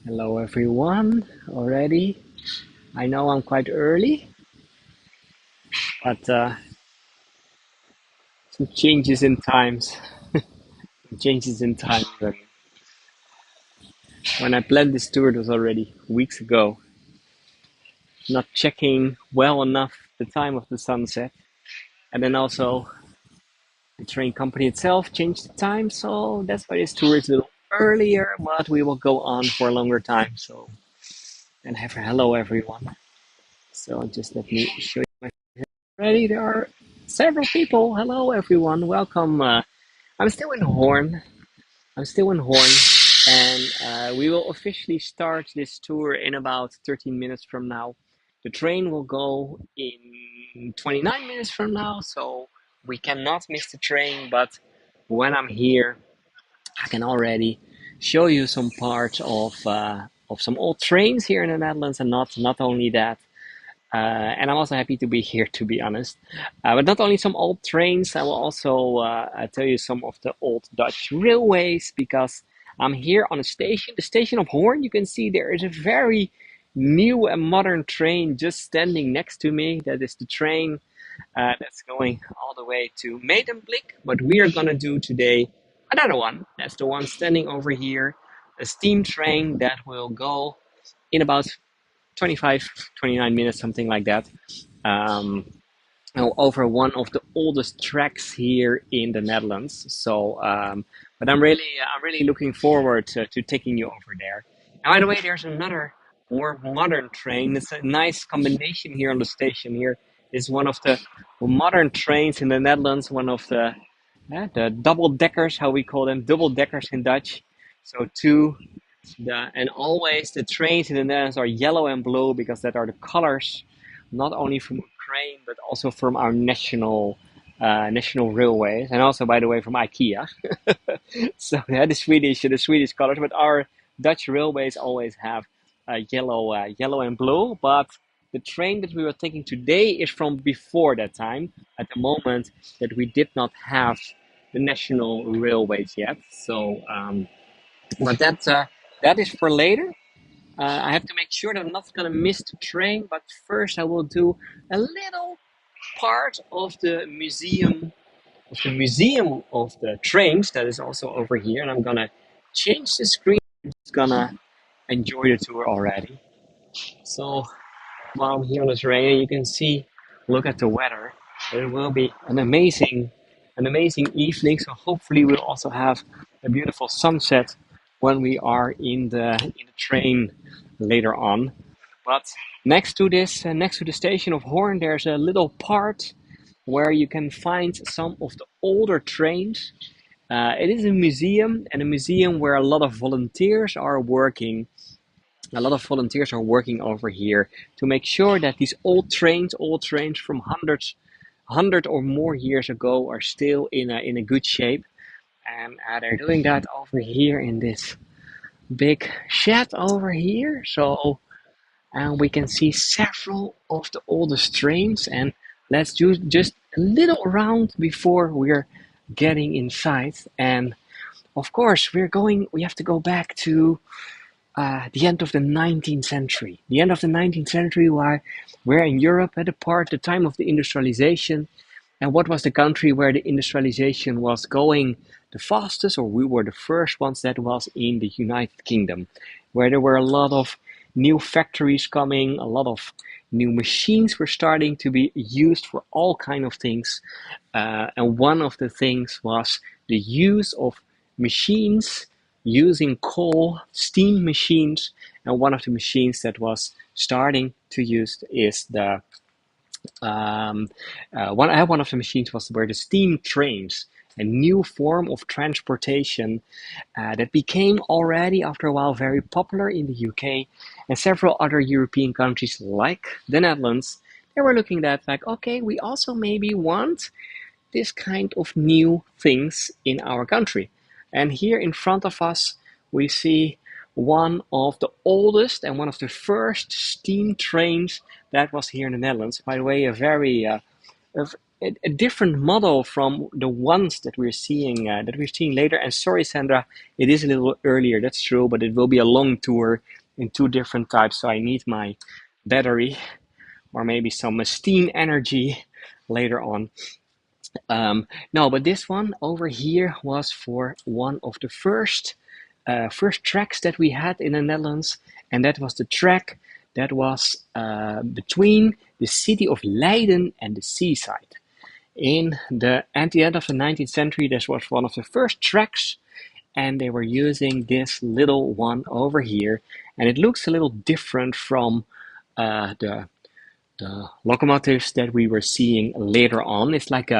Hello everyone already. I know I'm quite early, but some changes in times. Changes in times. And when I planned this tour, it was already weeks ago. Not checking well enough the time of the sunset, and then also the train company itself changed the time, so that's why this tour is a little earlier. But we will go on for a longer time. So and have a hello everyone. So just let me show you my ready. There are several people. Hello everyone. Welcome. I'm still in Hoorn. And we will officially start this tour in about 13 minutes from now. The train will go in 29 minutes from now, so we cannot miss the train. But when I'm here, I can already show you some parts of some old trains here in the Netherlands, and not only that. And I'm also happy to be here, to be honest. But not only some old trains, I will also tell you some of the old Dutch railways because I'm here on a station, the station of Hoorn. You can see there is a very new and modern train just standing next to me. That is the train that's going all the way to Medemblik. But we are going to do today another one. That's the one standing over here, a steam train that will go in about 25, 29 minutes, something like that, um, over one of the oldest tracks here in the Netherlands. So, but I'm really looking forward to taking you over there. And by the way, there's another more modern train. It's a nice combination here on the station. Here is one of the modern trains in the Netherlands, one of the double deckers, how we call them, double deckers in Dutch. So two and always the trains in the Netherlands are yellow and blue because that are the colors, not only from Ukraine but also from our national railways, and also, by the way, from IKEA. So yeah, the Swedish colors, but our Dutch railways always have yellow and blue. But the train that we were taking today is from before that time. At the moment that we did not have the national railways yet, so. But that is for later. I have to make sure that I'm not gonna miss the train. But first, I will do a little part of the museum of the trains that is also over here, and I'm gonna change the screen. I'm just gonna enjoy the tour already. So while I'm here on the train, you can see, look at the weather. It will be an amazing evening. So hopefully we'll also have a beautiful sunset when we are in the train later on. But next to the station of Hoorn, there's a little part where you can find some of the older trains. It is a museum, and a museum where a lot of volunteers are working. A lot of volunteers are working over here to make sure that these old trains from hundred or more years ago are still in a good shape. And they're doing that over here in this big shed over here. So and we can see several of the oldest trains. And let's do just a little round before we're getting inside. And of course, we have to go back to the end of the 19th century. The end of the 19th century, where we're in Europe at the time of the industrialization. And what was the country where the industrialization was going the fastest, or we were the first ones? That was in the United Kingdom, where there were a lot of new factories coming, a lot of new machines were starting to be used for all kind of things. And one of the things was the use of machines using coal, steam machines. And one of the machines that was starting to use is the one of the machines was where the steam trains, a new form of transportation that became already after a while very popular in the UK and several other European countries like the Netherlands. They were looking at like, okay, we also maybe want this kind of new things in our country. And here in front of us, we see one of the oldest and one of the first steam trains that was here in the Netherlands. By the way, a, a different model from the ones that we're seeing later. And sorry, Sandra, it is a little earlier. That's true, but it will be a long tour in two different types, so I need my battery or maybe some steam energy later on. No, but this one over here was for one of the first tracks that we had in the Netherlands, and that was the track that was between the city of Leiden and the seaside. At the end of the 19th century, this was one of the first tracks, and they were using this little one over here, and it looks a little different from the locomotives that we were seeing later on. It's like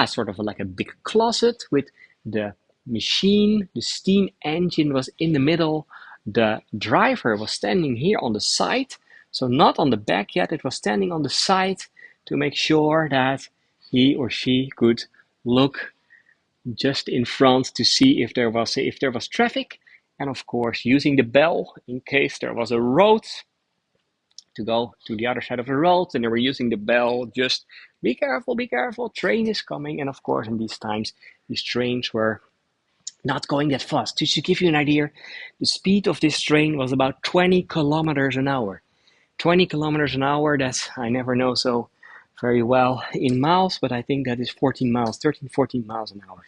sort of like a big closet with the machine. The steam engine was in the middle. The driver was standing here on the side, so not on the back yet. It was standing on the side to make sure that he or she could look just in front to see if there was traffic, and of course using the bell in case there was a road to go to the other side of the road, and they were using the bell, just be careful, train is coming. And of course in these times these trains were not going that fast. Just to give you an idea, the speed of this train was about 20 kilometers an hour. 20 kilometers an hour, that's, I never know so very well in miles, but I think that is 14 miles, 13, 14 miles an hour.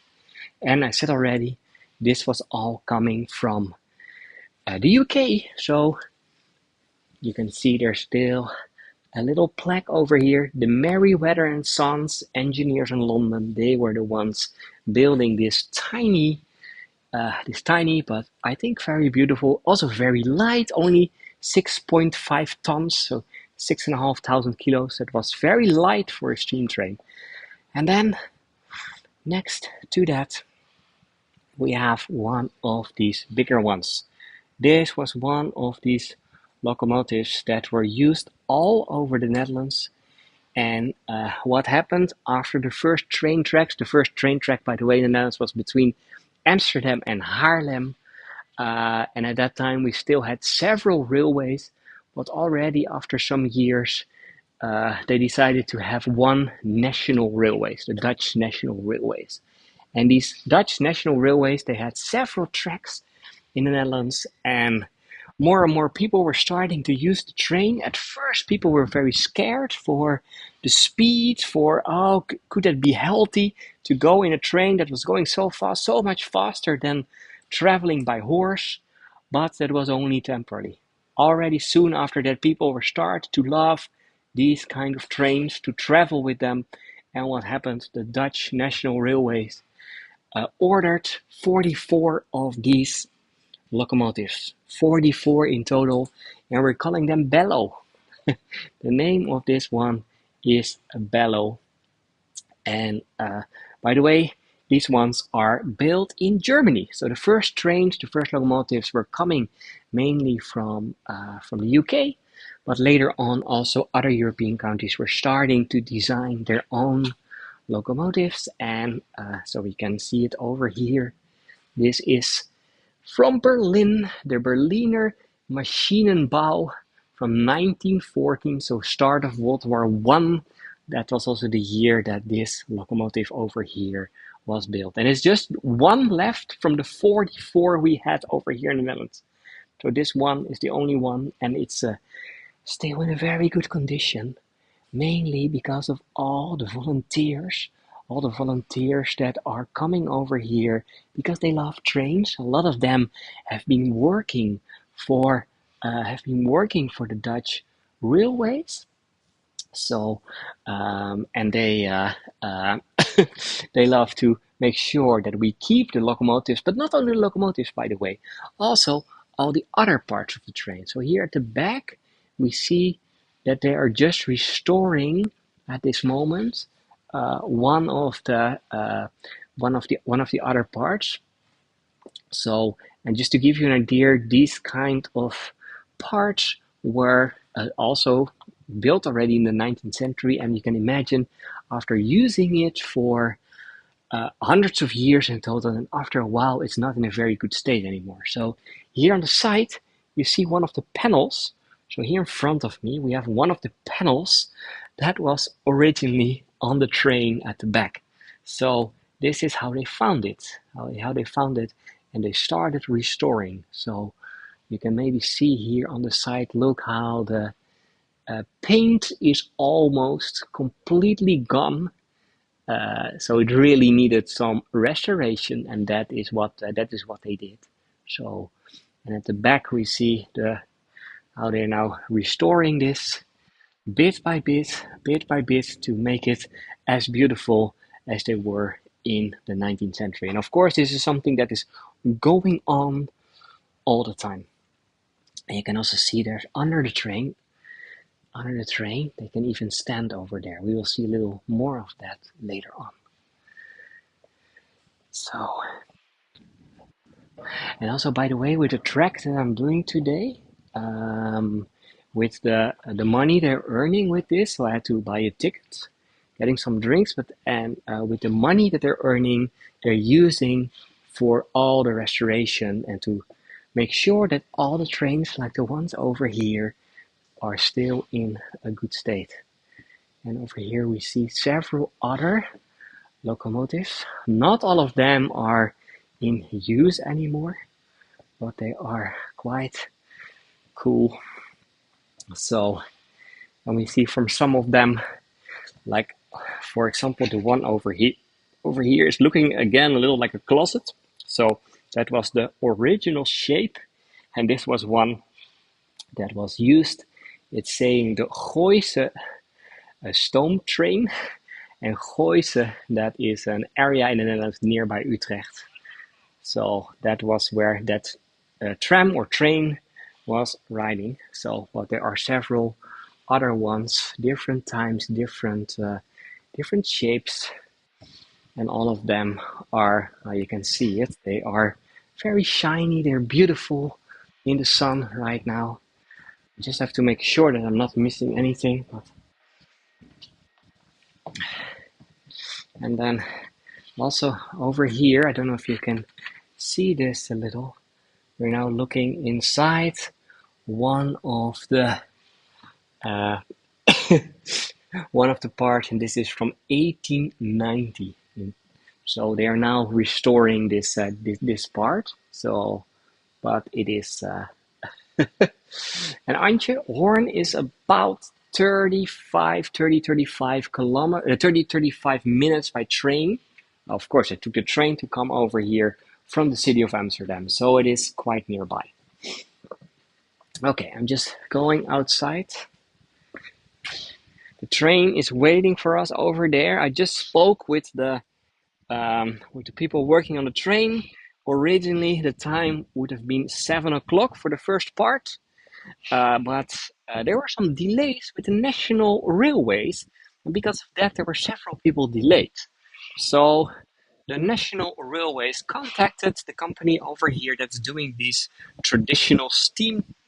And I said already, this was all coming from the UK, so you can see there's still a little plaque over here. The Merryweather and Sons engineers in London, they were the ones building this tiny but I think very beautiful, also very light, only 6.5 tons, so 6,500 kilos. It was very light for a steam train. And then next to that, we have one of these bigger ones. This was one of these locomotives that were used all over the Netherlands. And what happened after the first train tracks? The first train track, by the way, in the Netherlands was between Amsterdam and Haarlem. And at that time, we still had several railways, but already after some years, they decided to have one national railways, the Dutch National Railways. And these Dutch National Railways, they had several tracks in the Netherlands, and more people were starting to use the train. At first, people were very scared for the speed, for, could that be healthy to go in a train that was going so fast, so much faster than traveling by horse? But that was only temporary. Already soon after that, people were starting to love these kind of trains, to travel with them. And what happened? The Dutch National Railways ordered 44 of these locomotives, 44 in total, and we're calling them Bello. The name of this one is Bello. And by the way, these ones are built in Germany. So the first trains, the first locomotives were coming mainly from the UK, but later on also other European countries were starting to design their own locomotives. And so we can see it over here. This is from Berlin, the Berliner Maschinenbau from 1914, so start of World War I. That was also the year that this locomotive over here was built. And it's just one left from the 44 we had over here in the Netherlands. So this one is the only one, and it's still in a very good condition, mainly because of all the volunteers that are coming over here because they love trains. A lot of them have been working for the Dutch railways. So, and they they love to make sure that we keep the locomotives, but not only the locomotives, by the way, also all the other parts of the train. So here at the back, we see that they are just restoring at this moment one of the other parts. So, and just to give you an idea, these kind of parts were also built already in the 19th century, and you can imagine after using it for hundreds of years in total, and after a while it's not in a very good state anymore. So here on the side you see one of the panels. So here in front of me we have one of the panels that was originally on the train at the back. So this is how they found it, and they started restoring. So You can maybe see here on the side, look how the paint is almost completely gone. So it really needed some restoration, and that is what they did. So, and at the back we see how they're now restoring this bit by bit to make it as beautiful as they were in the 19th century. And of course, this is something that is going on all the time. And you can also see there under the train, they can even stand over there. We will see a little more of that later on. So, and also, by the way, with the track that I'm doing today, with the money they're earning with this, so I had to buy a ticket, getting some drinks, but with the money that they're earning, they're using for all the restoration and to make sure that all the trains, like the ones over here, are still in a good state. And over here we see several other locomotives. Not all of them are in use anymore, but they are quite cool. So, and we see from some of them, like for example, the one over here is looking again a little like a closet. So that was the original shape, and this was one that was used. It's saying the Gooise stoom train, and Gooise, that is an area in the Netherlands nearby Utrecht. So that was where that tram or train was riding. So, but there are several other ones, different times, different shapes, and all of them are, you can see it, they are very shiny, they're beautiful in the sun right now. I just have to make sure that I'm not missing anything. And then also over here, I don't know if you can see this a little, we're now looking inside one of the uh, one of the parts, and this is from 1890. So they are now restoring this part. So, but it is and Antje, Hoorn is about 35 minutes by train. Of course, I took the train to come over here from the city of Amsterdam, so it is quite nearby. Okay, I'm just going outside. The train is waiting for us over there. I just spoke with the people working on the train. Originally, the time would have been 7 o'clock for the first part, but there were some delays with the national railways, and because of that, there were several people delayed. So the national railways contacted the company over here that's doing these traditional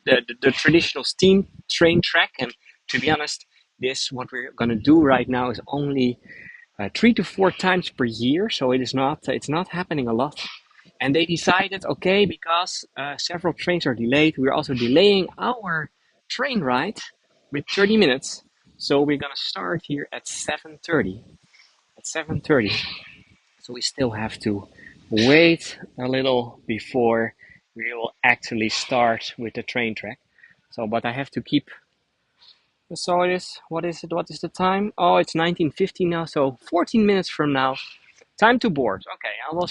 the traditional steam train track. And to be honest, this what we're gonna do right now is only 3 to 4 times per year, so it's not happening a lot. And they decided, okay, because several trains are delayed, we're also delaying our train ride with 30 minutes. So we're gonna start here at 7:30. At 7:30. So we still have to wait a little before we will actually start with the train track. So, but I have to keep. So it is. What is it? What is the time? Oh, it's 19:50 now. So 14 minutes from now, time to board. Okay, I will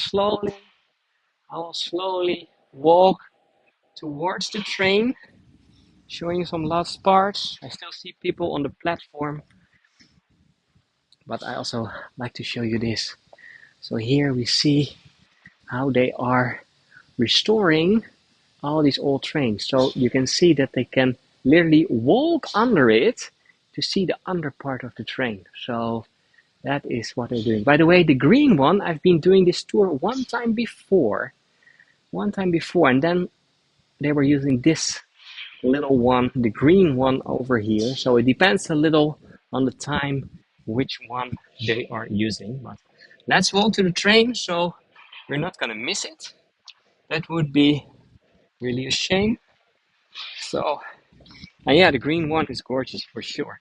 slowly walk towards the train, showing you some last parts. I still see people on the platform, but I also like to show you this. So here we see how they are restoring all these old trains. So you can see that they can literally walk under it to see the under part of the train. So that is what they're doing. By the way, the green one, I've been doing this tour one time before, and then they were using this little one, the green one over here. So it depends a little on the time which one they are using. But let's walk to the train, so we're not gonna miss it. That would be really a shame. So, and yeah, the green one is gorgeous for sure.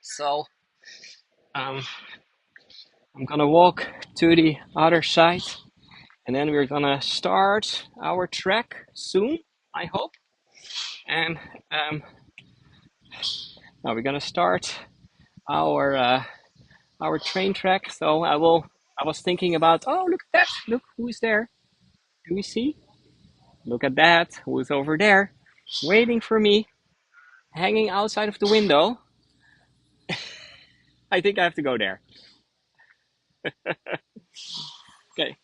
So, um, I'm gonna walk to the other side, and then we're gonna start our trek soon. I hope. And now we're gonna start our our train track. So I will. I was thinking about. Oh, look at that! Look who's there. Do we see? Look at that! Who's over there, waiting for me, hanging outside of the window? I think I have to go there. Okay.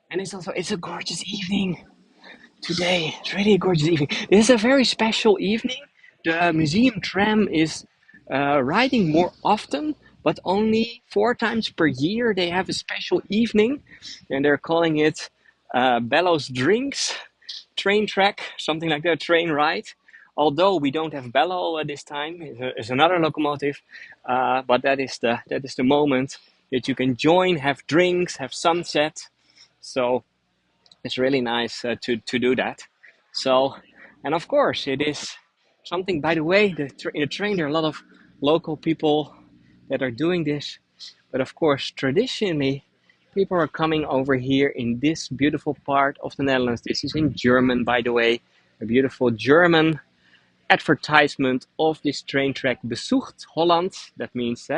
And it's a gorgeous evening today. It's really a gorgeous evening. This is a very special evening. The museum tram is riding more often, but only 4 times per year. They have a special evening, and they're calling it Bellows Drinks Train Track, something like that, train ride. Although we don't have Bellow at this time, it's another locomotive, but that is the moment that you can join, have drinks, have sunset. So it's really nice to do that. So, and of course, it is something. By the way, in the train there are a lot of local people that are doing this. But of course, traditionally, people are coming over here in this beautiful part of the Netherlands. This is in German, by the way, a beautiful German advertisement of this train track. Besucht Holland. That means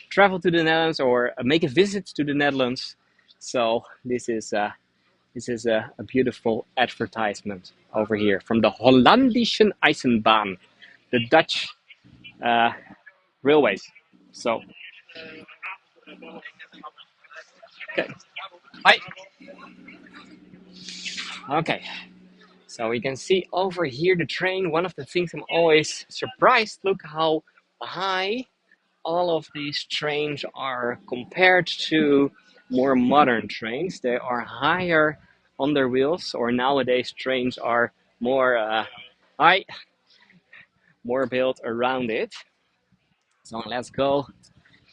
travel to the Netherlands or make a visit to the Netherlands. So this is a beautiful advertisement over here from the Hollandische Eisenbahn, the Dutch uh, railways. So, okay. Hi. Okay. So we can see over here the train. One of the things I'm always surprised. Look how high all of these trains are compared to more modern trains. They are higher on their wheels, or nowadays trains are more high, more built around it. So let's go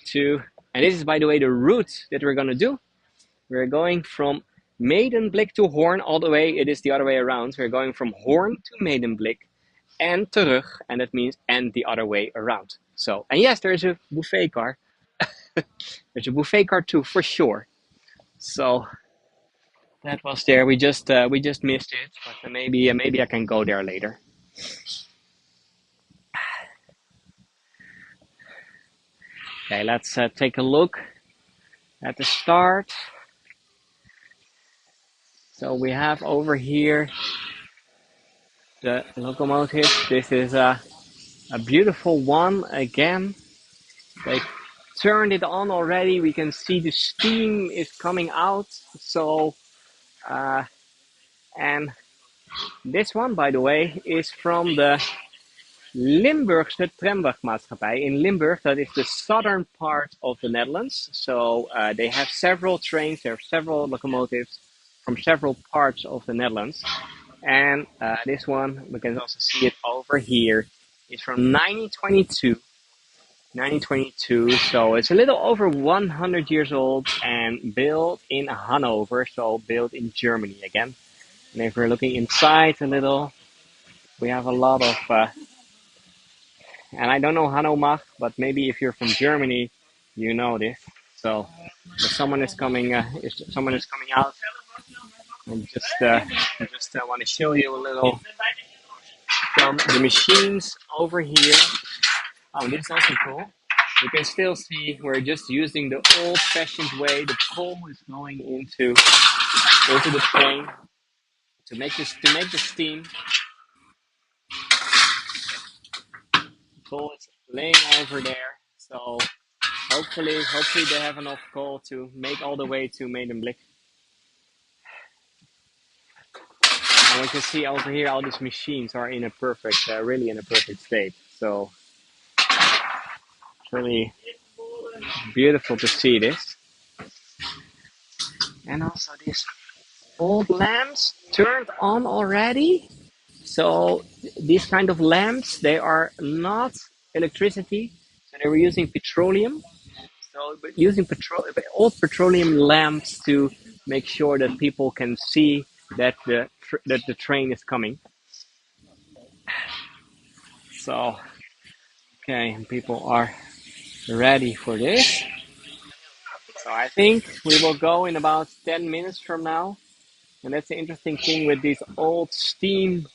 to, and this is by the way the route that we're gonna do. We're going from Medemblik to Hoorn all the way. It is the other way around. We're going from Hoorn to Medemblik and terug, and that means and the other way around. So, and yes, there's a buffet car. There's a buffet car too, for sure. So that was there. We just missed it, but maybe I can go there later. Okay, let's take a look at the start. So we have over here the locomotive. This is a beautiful one again. They turned it on already. We can see the steam is coming out. So, and this one, by the way, is from the Limburgse Tramwegmaatschappij. In Limburg, that is the southern part of the Netherlands. So they have several trains. There are several locomotives from several parts of the Netherlands. And this one, we can also see it over here, is from 1922. 1922, so it's a little over 100 years old and built in Hanover, so built in Germany again. And if we're looking inside a little, we have a lot of, and I don't know Hanomach, but maybe if you're from Germany, you know this. So if someone is coming, if someone is coming out, and just want to show you a little from the machines over here. Oh, this is also cool. You can still see we're just using the old-fashioned way. The coal is going into the train to make the steam. The coal is laying over there. So hopefully they have enough coal to make all the way to Medemblik. And we can see over here all these machines are in a perfect, really in a perfect state. So it's really beautiful to see this. And also these old lamps turned on already. So these kind of lamps, they are not electricity. So they were using petroleum. So using old petroleum lamps to make sure that people can see that the train is coming. So okay, people are ready for this. So I think we will go in about 10 minutes from now. And that's the interesting thing with these old steam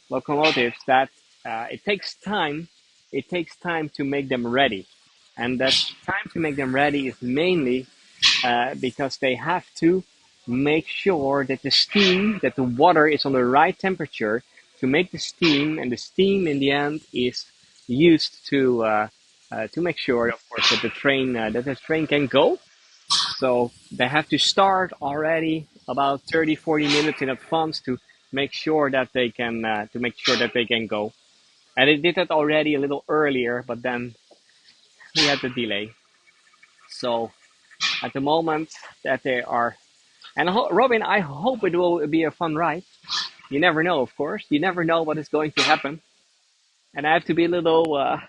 locomotives, that it takes time. It takes time to make them ready, and that time to make them ready is mainly because they have to make sure that the steam, that the water is on the right temperature to make the steam, and the steam in the end is used to make sure, of course, that the train can go. So they have to start already about 30, 40 minutes in advance to make sure that they can go. And they did that already a little earlier, but then we had the delay. So at the moment that they are, and Robin, I hope it will be a fun ride. You never know, of course. You never know what is going to happen, and I have to be a little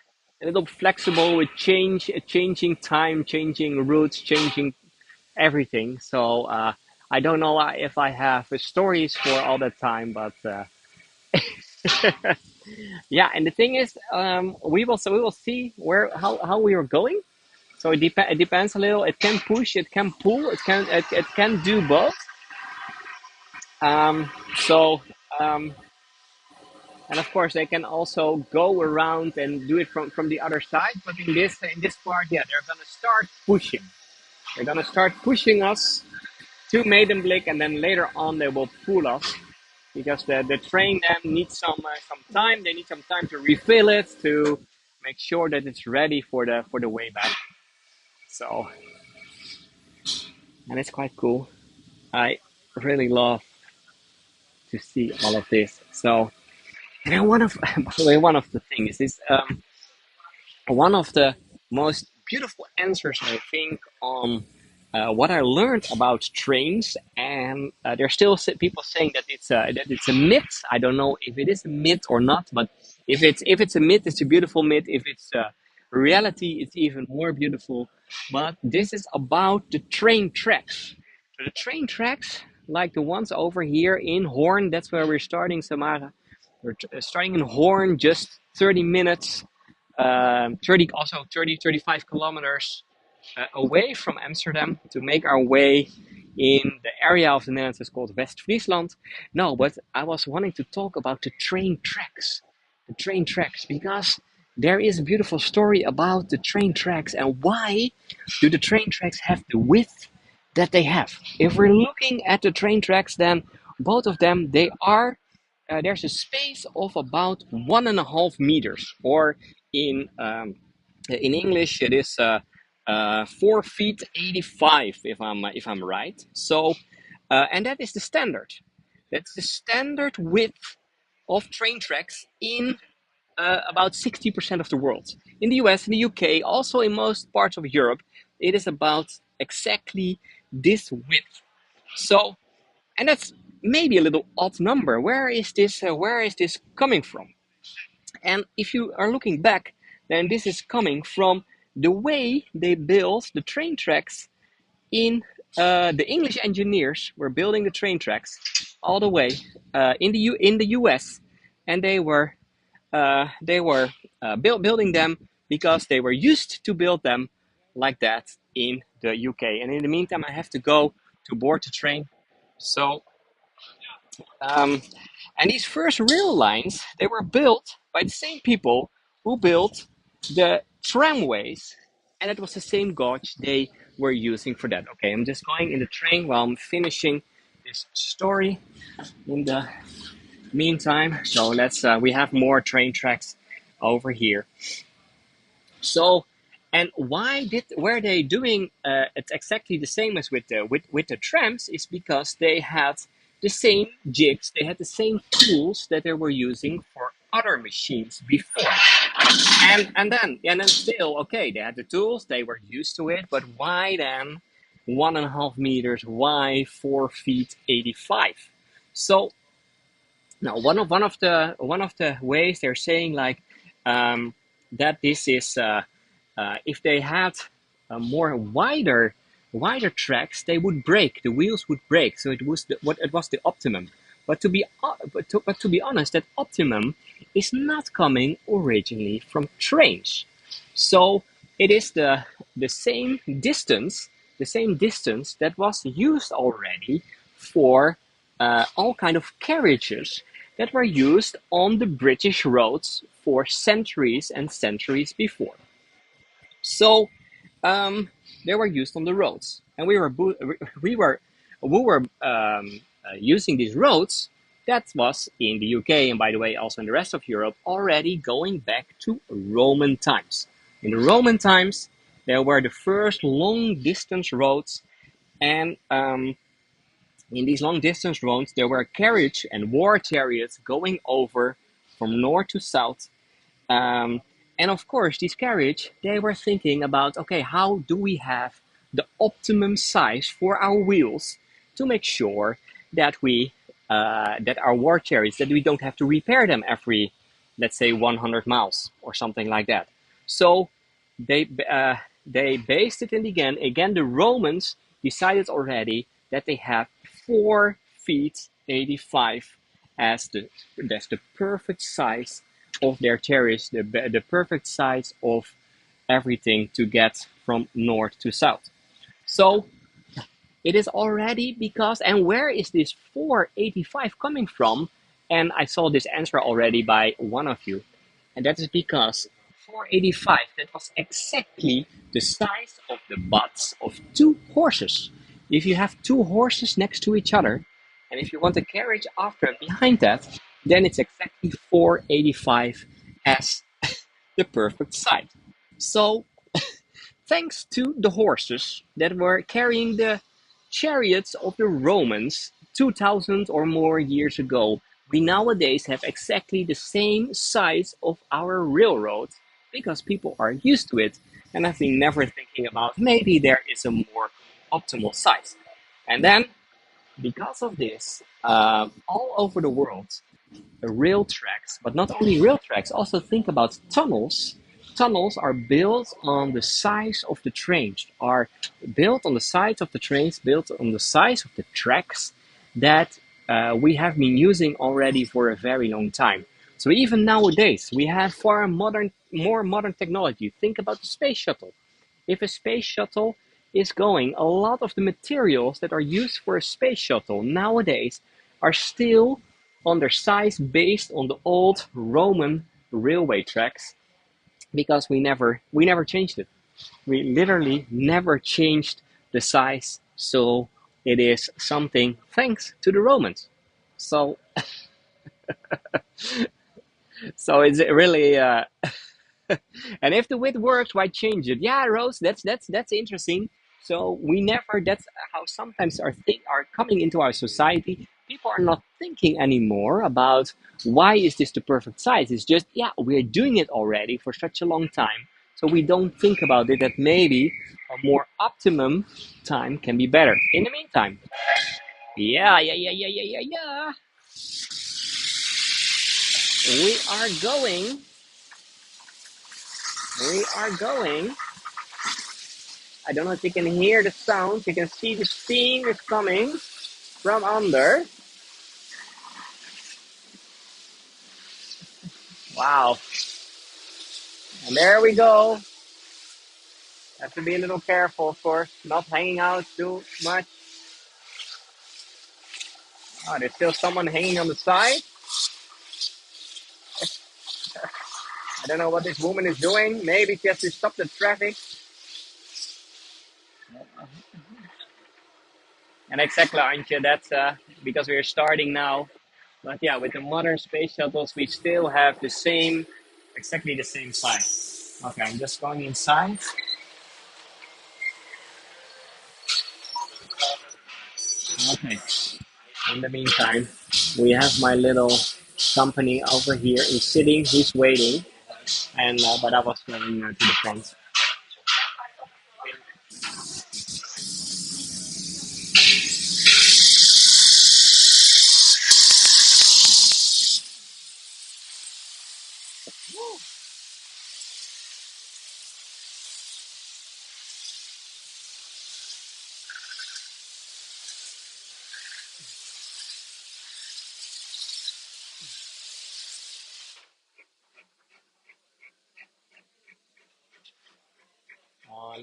flexible with changing time, changing routes, changing everything. So I don't know if I have stories for all that time, but yeah. And the thing is, we will see how we are going. So it depends a little. It can push, it can pull, it can do both. Um, so um, and of course they can also go around and do it from the other side. But in this part, yeah, they're gonna start pushing. They're gonna start pushing us to Medemblik, and then later on they will pull us because the train then needs some time. They need some time to refill it, to make sure that it's ready for the way back. So, and it's quite cool. I really love to see all of this. So, and then one of by the way, one of the things is one of the most beautiful answers, I think, on what I learned about trains. And there's still people saying that it's a myth. I don't know if it is a myth or not, but if it's a myth, it's a beautiful myth. If it's a reality, it's even more beautiful. But this is about the train tracks. So the train tracks, like the ones over here in Hoorn, that's where we're starting, Samara. We're starting in Hoorn, just 30 minutes 35 kilometers away from Amsterdam, to make our way in the area of the Netherlands that's called West Friesland. No, but I was wanting to talk about the train tracks, because there is a beautiful story about the train tracks and why do the train tracks have the width that they have. If we're looking at the train tracks, then both of them, they are there's a space of about 1.5 meters, or in English it is 4 feet 85, if I'm right. So, and that is the standard. That's the standard width of train tracks in about 60% of the world. In the US, in the UK, also in most parts of Europe, it is about exactly this width. So, and that's maybe a little odd number. Where is this? Where is this coming from? And if you are looking back, then this is coming from the way they built the train tracks in the English engineers were building the train tracks all the way in the US, and they were building them because they were used to build them like that in the UK. And in the meantime, I have to go to board the train. So um, and these first rail lines, they were built by the same people who built the tramways, and it was the same gauge they were using for that. Okay, I'm just going in the train while I'm finishing this story in the meantime. So we have more train tracks over here. So, and were they doing it exactly the same as with the trams? Is because they had the same jigs, they had the same tools that they were using for other machines before. And then still, okay, they had the tools, they were used to it, but why then 1.5 meters? Why 4 feet 85? So now, one of the ways they're saying, like, that this is if they had more wider tracks, they would break. The wheels would break. So it was the optimum. But to be honest, that optimum is not coming originally from trains. So it is the same distance that was used already for all kind of carriages that were used on the British roads for centuries and centuries before. So they were used on the roads, and we were using these roads. That was in the UK, and by the way, also in the rest of Europe, already going back to Roman times. In the Roman times, there were the first long distance roads, and in these long distance roads, there were carriage and war chariots going over from north to south, um, and of course, these carriage, they were thinking about, okay, how do we have the optimum size for our wheels to make sure that that our war chariots, that we don't have to repair them every, let's say, 100 miles or something like that. So they they based it in again the Romans decided already that they have 4 feet 85 as the perfect size of their terrace, the perfect size of everything to get from north to south. So it is already because, and where is this 485 coming from? And I saw this answer already by one of you, and that is because 485, that was exactly the size of the butts of two horses. If you have two horses next to each other, and if you want a carriage after and behind that, then it's exactly 485 as the perfect size. So thanks to the horses that were carrying the chariots of the Romans 2000 or more years ago, we nowadays have exactly the same size of our railroads because people are used to it and have been never thinking about maybe there is a more optimal size. And then, because of this, all over the world, rail tracks, but not only rail tracks, also think about tunnels. Tunnels are built on the size of the trains, are built on the sides of the trains, built on the size of the tracks that we have been using already for a very long time. So even nowadays, we have more modern technology. Think about the space shuttle. If a space shuttle is going, a lot of the materials that are used for a space shuttle nowadays are still on their size based on the old Roman railway tracks because we never changed it. We literally never changed the size, so it is something thanks to the Romans. So so it's really and if the width works, why change it? Yeah, Rose, that's interesting. So we never. That's how sometimes our thing are coming into our society. People are not thinking anymore about why is this the perfect size. It's just yeah, we're doing it already for such a long time. So we don't think about it that maybe a more optimum time can be better. In the meantime, yeah. We are going. We are going. I don't know if you can hear the sound. You can see the steam is coming from under. Wow. And there we go. Have to be a little careful, of course, not hanging out too much. Oh, there's still someone hanging on the side. I don't know what this woman is doing. Maybe she has to stop the traffic. And exactly, Antje, that's because we're starting now. But yeah, with the modern space shuttles, we still have exactly the same size. Okay, I'm just going inside. Okay. In the meantime, we have my little company over here is sitting. He's waiting, and but I was going to the front.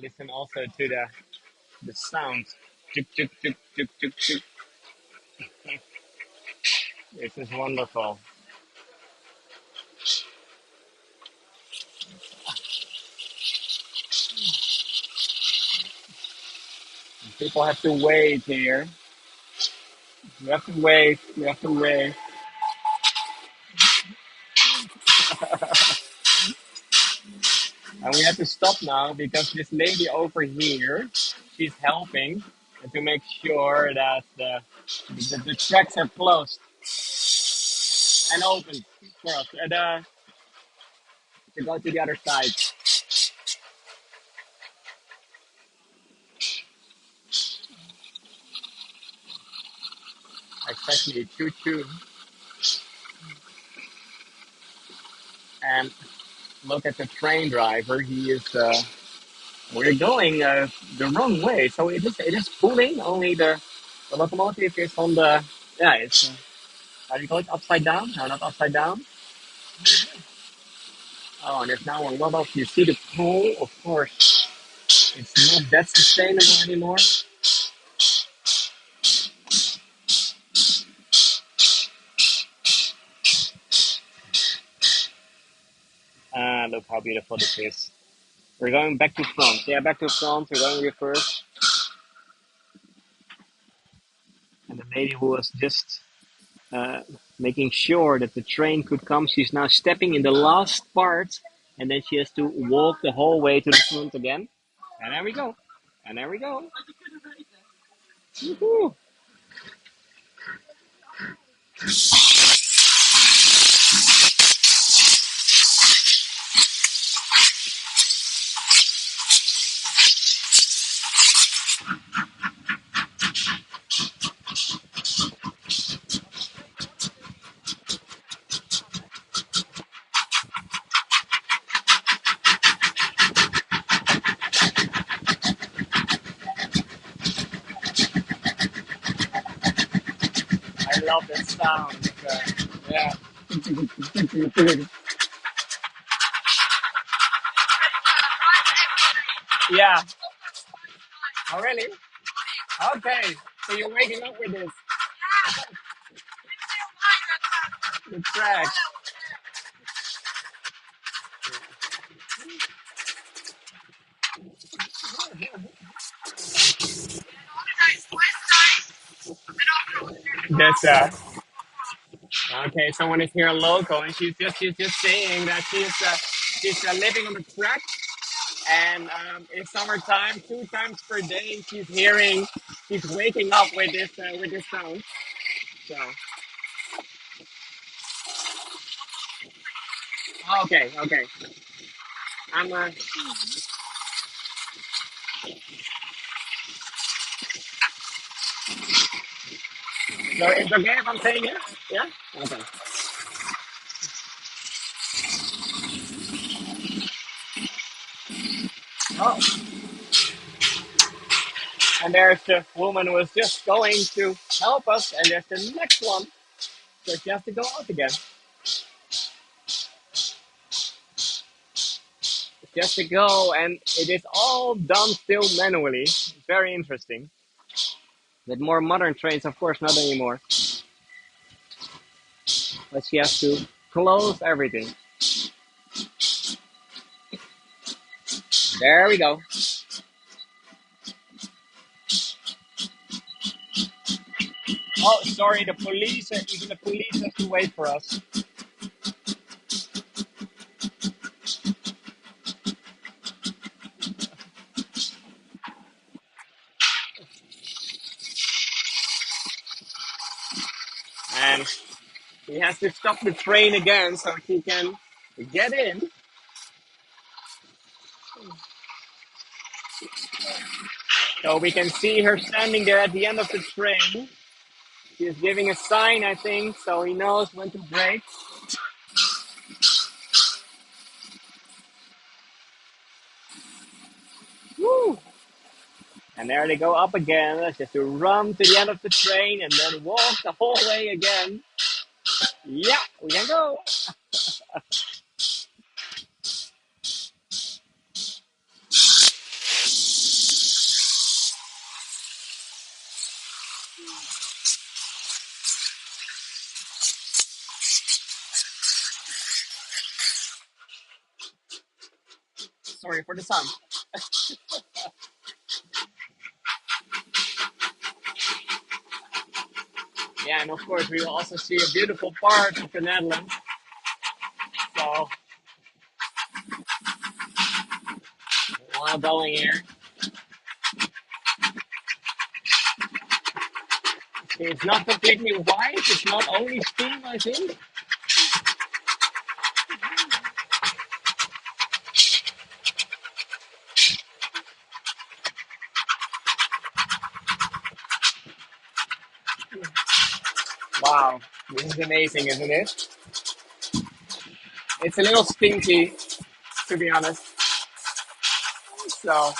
Listen also to the sound. Tuk, tuk, tuk, tuk, tuk, tuk. This is wonderful. People have to wait here. You have to wait. You have to wait. And we have to stop now because this lady over here, she's helping and to make sure that the tracks are closed and open for us to go to the other side. Especially choo choo. And look at the train driver. He is. We're going the wrong way, so it is pulling. Only the locomotive is on the. Yeah, it's how do you call it? Upside down? No, not upside down. Oh, and there's now a lot of, you see the pole, of course, it's not that sustainable anymore. Ah, look how beautiful this is. We're going back to front. Yeah, back to front. We're going reverse. And the lady who was just uh, making sure that the train could come, she's now stepping in the last part, and then she has to walk the whole way to the front again. And there we go. And there we go. Woohoo. I love that sound. Yeah. Yeah. Oh, really? Okay. So you're waking up with this, the track. That's okay. Someone is here local, and she's just saying that she's living on the track, and in summertime, 2 times per day, she's waking up with this sound. So okay, okay. I'm so it's okay if I'm saying it. Yeah. Okay. Oh, and there's the woman who was just going to help us, and there's the next one. So she has to go out again. She has to go, and it is all done still manually. It's very interesting. With more modern trains, of course, not anymore. But she has to close everything. There we go. Oh, sorry, even the police has to wait for us. And he has to stop the train again so he can get in. So we can see her standing there at the end of the train. She is giving a sign, I think, so he knows when to brake. Woo! And there they go up again. Let's just to run to the end of the train and then walk the whole way again. Yeah, we can go. sorry for the sound. Yeah, and of course we will also see a beautiful part of the Netherlands. So while going here, it's not completely white. It's not only steam, I think. Wow, this is amazing, isn't it? It's a little stinky, to be honest. So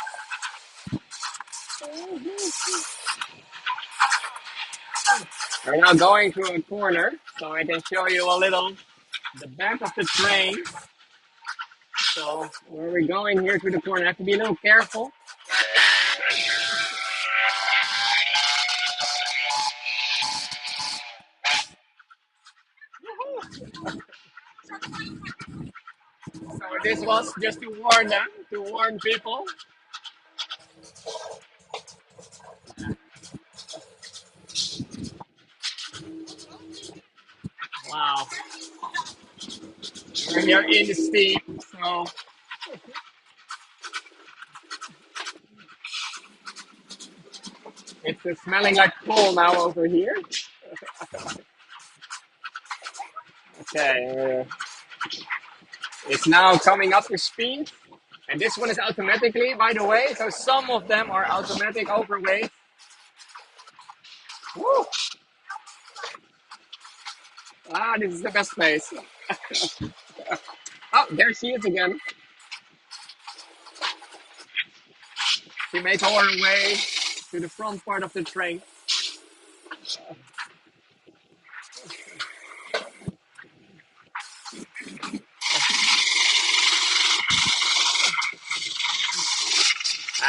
we're now going through a corner, so I can show you a little the back of the train. So where we're going here through the corner, I have to be a little careful. So this was just to warn them, to warn people. Wow, we're here in the steam, so it's smelling like coal now over here. Okay, it's now coming up to speed. And this one is automatically, by the way, so some of them are automatic overweight. Woo! Ah, this is the best place. Oh, there she is again. She made her way to the front part of the train.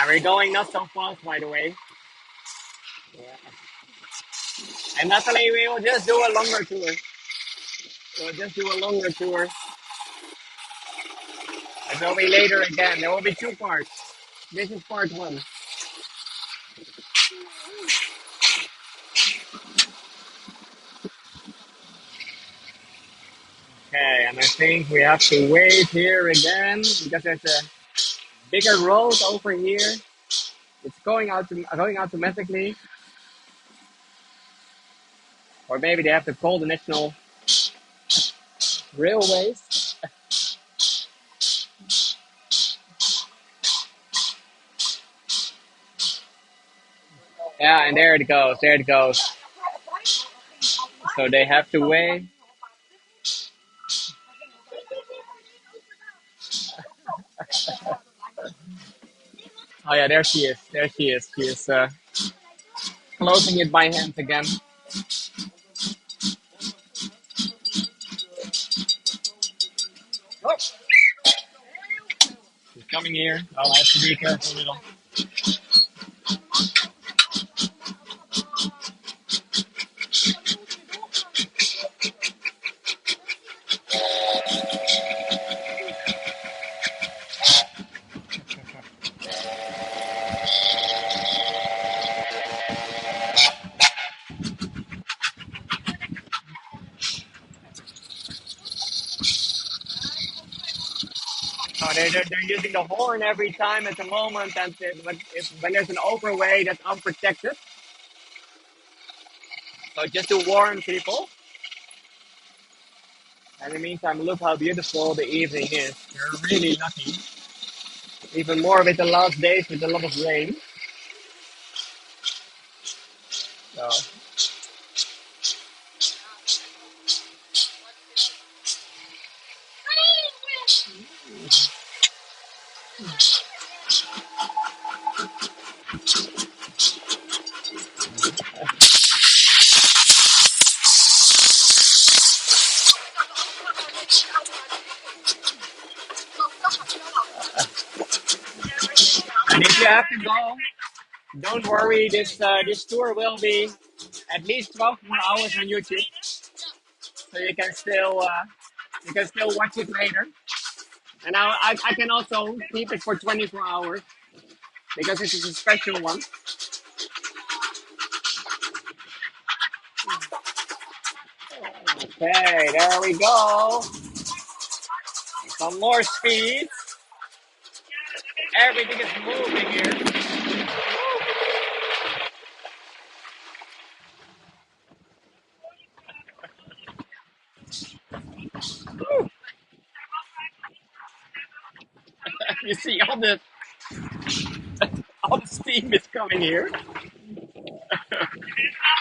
We're going not so fast, by the way. Yeah. And Natalie, we will just do a longer tour. We'll just do a longer tour. And there'll be later again. There will be two parts. This is part one. Okay, and I think we have to wait here again because there's a bigger road over here. It's going automatically, or maybe they have to call the national railways. Yeah, and there it goes. There it goes. So they have to wait. Oh yeah, there she is. There she is. She is closing it by hand again. Oh, she's coming here. I'll have to be careful a little. Oh, they're using the horn every time at the moment, and when there's an overway that's unprotected. So just to warn people. And in the meantime, look how beautiful the evening is. We're really lucky. Even more with the last days with a lot of rain. So, and if you have to go, don't worry. This tour will be at least 12 more hours on YouTube, so you can still watch it later. And I can also keep it for 24 hours because this is a special one. Okay, there we go. Some more speed. Everything is moving here. You see all the steam is coming here.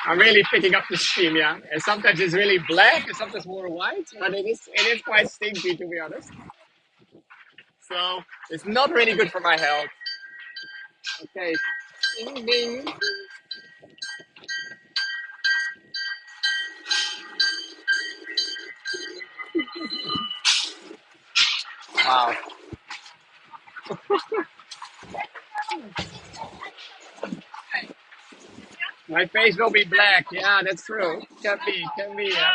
I'm really picking up the steam, yeah. And sometimes it's really black and sometimes more white, but it is quite stinky to be honest. So it's not really good for my health. Okay. Ding ding. Wow. My face will be black. Yeah, that's true. Can be, yeah.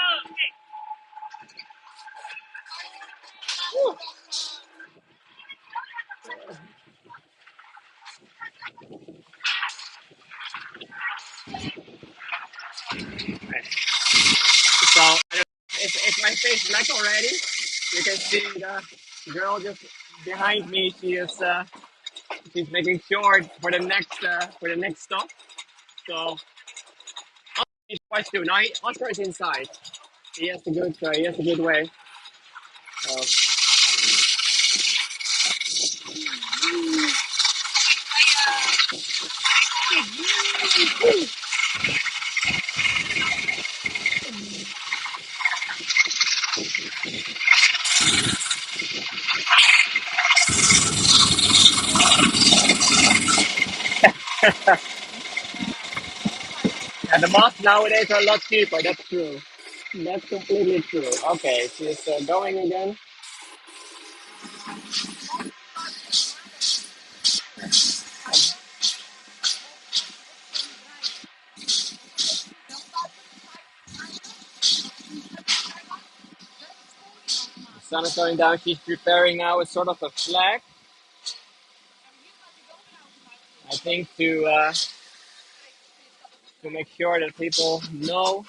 So is my face black already? You can see the girl just behind me. She's making sure for the next stop. So he's quite soon. Now Oscar is inside. He has a good way. So, and the moths nowadays are a lot cheaper. That's true. That's completely true. Okay, she's going again. The sun is going down. She's preparing now a sort of a flag, I think, to make sure that people know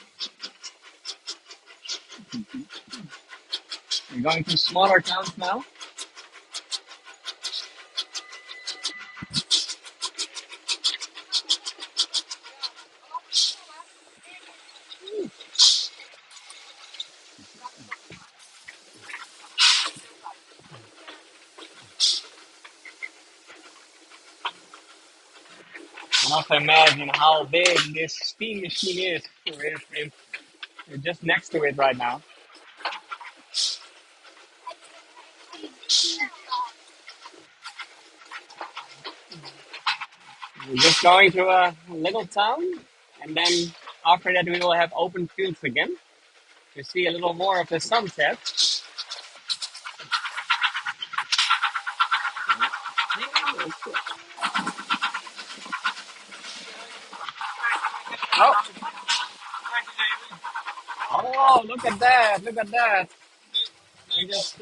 we're going to smaller towns now. And also imagine how big this steam machine is. We're just next to it right now. We're just going to a little town, and then after that we will have open fields again to see a little more of the sunset. Oh, oh, look at that! Look at that! I just,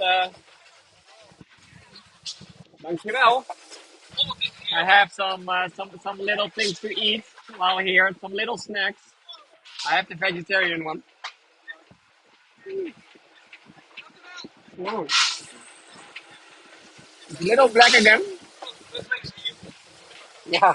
dankjewel. I have some little things to eat while here, some little snacks. I have the vegetarian one. Oh, it's a little black again. Yeah.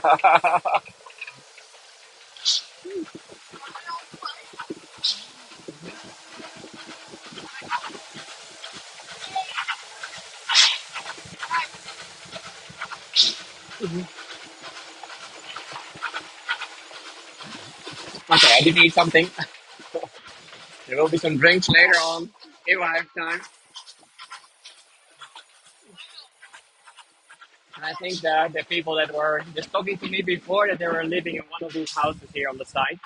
Okay, I did eat something. There will be some drinks later on if I have time. And I think that the people that were just talking to me before that they were living in one of these houses here on the side.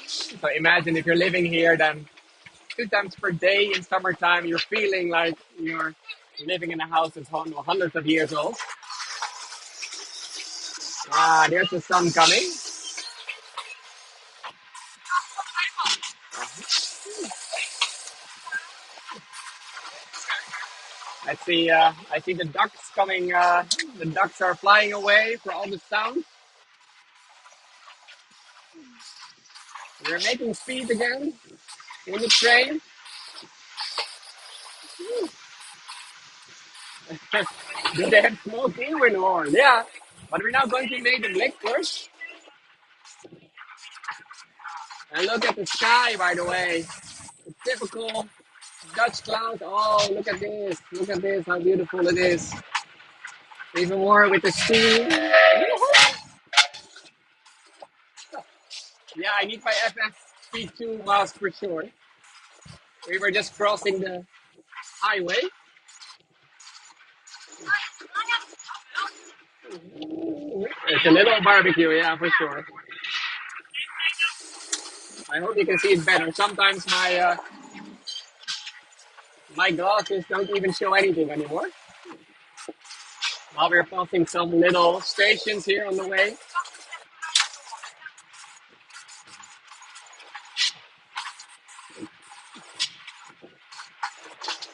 So imagine if you're living here, then 2 times per day in summertime, you're feeling like you're living in a house that's hundreds of years old. Ah, there's the sun coming. I see the ducks coming. The ducks are flying away for all the sound. We're making speed again in the train. Do they have smoke in Hoorn? Yeah. But we're now going to Medemblik first. And look at the sky, by the way. The typical Dutch cloud. Oh, look at this. Look at this. How beautiful it is. Even more with the sea. Yeah, I need my FFP2 mask for sure. We were just crossing the highway. It's a little barbecue, yeah, for sure. I hope you can see it better. Sometimes my glasses don't even show anything anymore. While we're passing some little stations here on the way.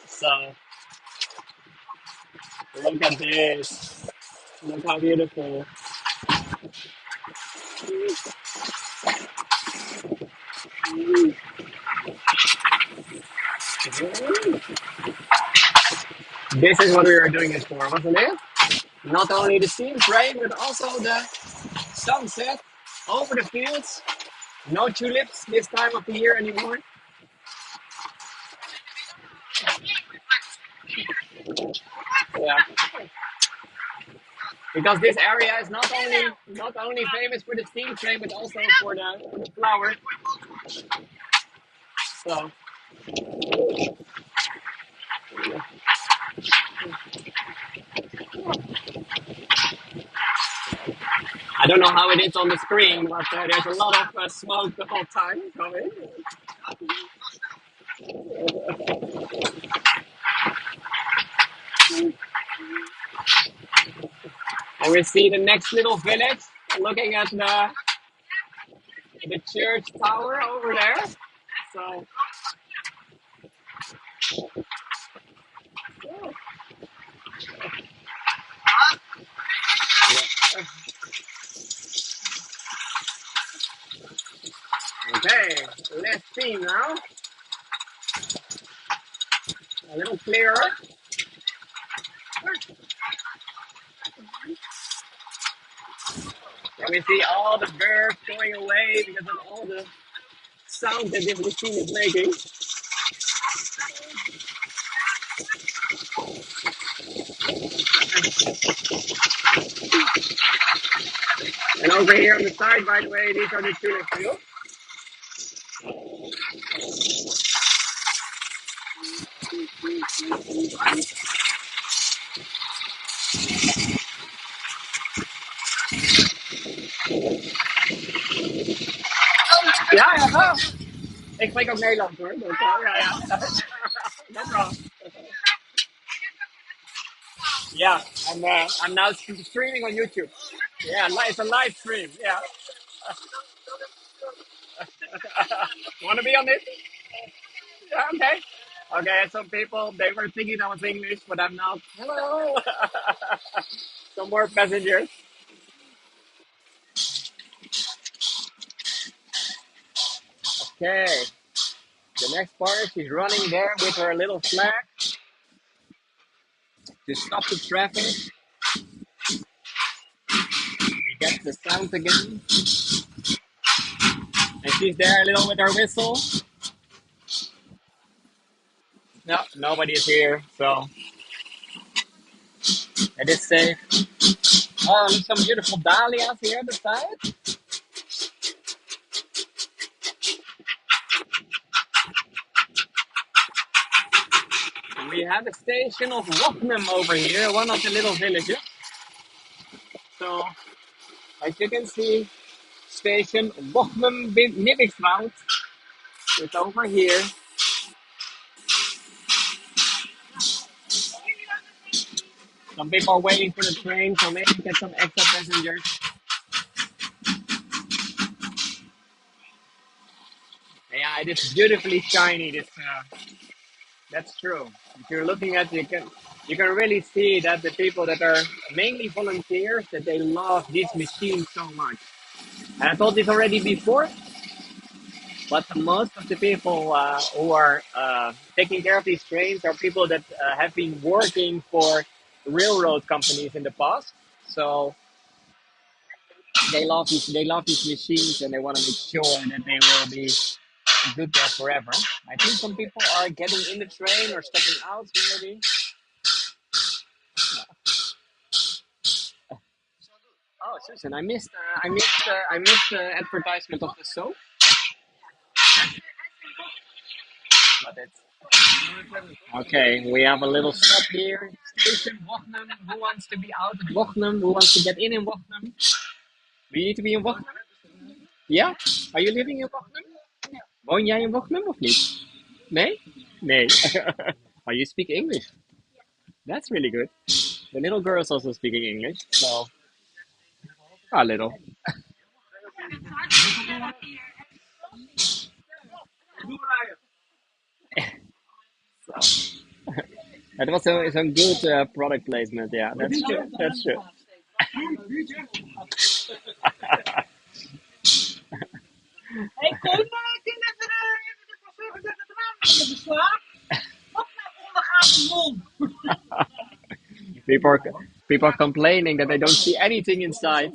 So look at this. Look how beautiful. This is what we were doing it for, wasn't it? Not only the steam train, but also the sunset over the fields. No tulips this time of the year anymore. Yeah, because this area is not only famous for the steam train, but also for the flowers. So I don't know how it is on the screen, but there's a lot of smoke the whole time coming. And we see the next little village, looking at the church tower over there. So okay, let's see now. A little clearer. And we see all the birds going away because of all the sound that this machine is making. And over here on the side, by the way, these are the tulip fields. Ja, ja, ja. Ik spreek ook Nederlands hoor. Dus, ja, ja. No problem. Yeah, I'm now streaming on YouTube. Yeah, it's a live stream. Yeah. Want to be on it? Yeah, okay. Okay, some people, they were thinking I was English, but I'm not. Hello. Some more passengers. Okay. The next part, she's running there with her little flag to stop the traffic. We get the sound again. And she's there a little with her whistle. No, nobody is here, so it is safe. Oh, there's some beautiful dahlias here at the side. And we have the station of Wognum over here, one of the little villages. So, as you can see, station Wognum Nibbikswoud is over here. Some people are waiting for the train, so maybe get some extra passengers. Yeah, it is beautifully shiny. This that's true. If you're looking at it, you can really see that the people that are mainly volunteers, that they love these machines so much. And I told this already before, but most of the people who are taking care of these trains are people that have been working for railroad companies in the past. So they love these machines, and they want to make sure that they will be good there forever. I think some people are getting in the train or stepping out maybe. Oh, Susan, I missed the advertisement of the soap, but it's okay. We have a little stop here. Station Wochnum. Who wants to be out at Wochnum? Who wants to get in Wochnum? Do you need to be in Wochnum? Ja? Are you living in Wochnum? Woon jij in Wochnum of niet? Nee? Nee. Oh, you speak English. That's really good. The little girl is also speaking English, so a little. That was some good product placement. Yeah, that's true. That's true. Hey, Koen, kun je even de chauffeur gezegd dat de naam in de slaap? Wat nou ondergaat de zon? People are, people are complaining that they don't see anything inside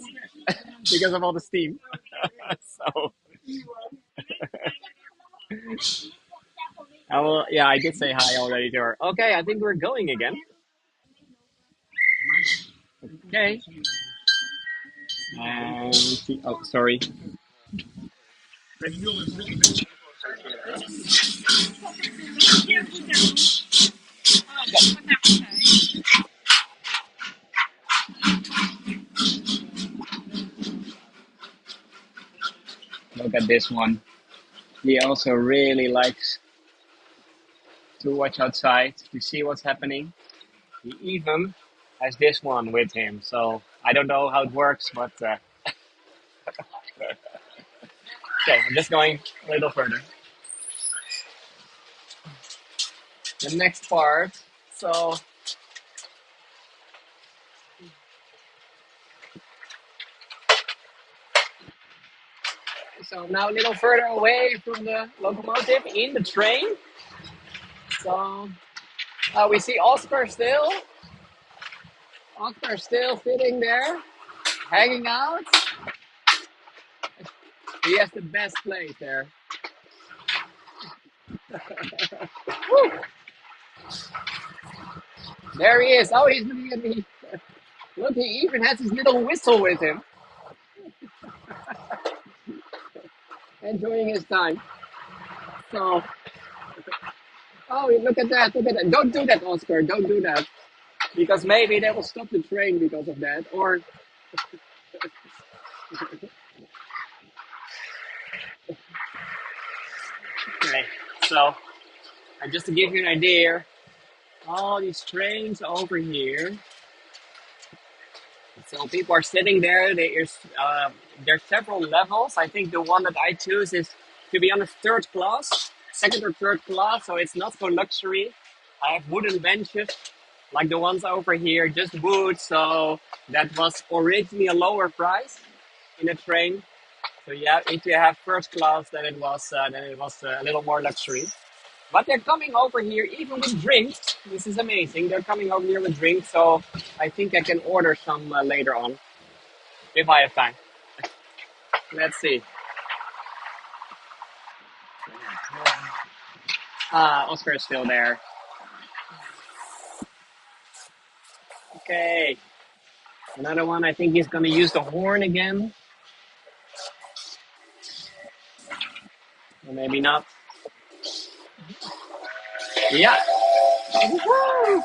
because of all the steam. So I will. Yeah, I did say hi already to her. Okay, I think we're going again. Okay. And see. Oh, sorry. Look at this one. He also really likes to watch outside to see what's happening. He even has this one with him. So I don't know how it works, but okay, I'm just going a little further. The next part. So now a little further away from the locomotive in the train. So we see Oscar still. Oscar still sitting there, hanging out. He has the best place there. Woo! There he is. Oh, he's looking at me. Look, he even has his little whistle with him, enjoying his time. So, oh, look at that. Look at that. Don't do that, Oscar. Don't do that. Because maybe they will stop the train because of that. Or, okay. So, and just to give you an idea, all these trains over here. So people are sitting there. There's several levels. I think the one that I choose is to be on the third class, second or third class. So it's not for luxury. I have wooden benches, like the ones over here, just wood. So that was originally a lower price in a train. So yeah, if you have first class, then it was a little more luxury. But they're coming over here even with drinks. This is amazing. They're coming over here with drinks, so I think I can order some later on if I have time. Let's see. Oscar is still there. Okay. Another one. I think he's gonna use the horn again, or maybe not. Yeah. Woo!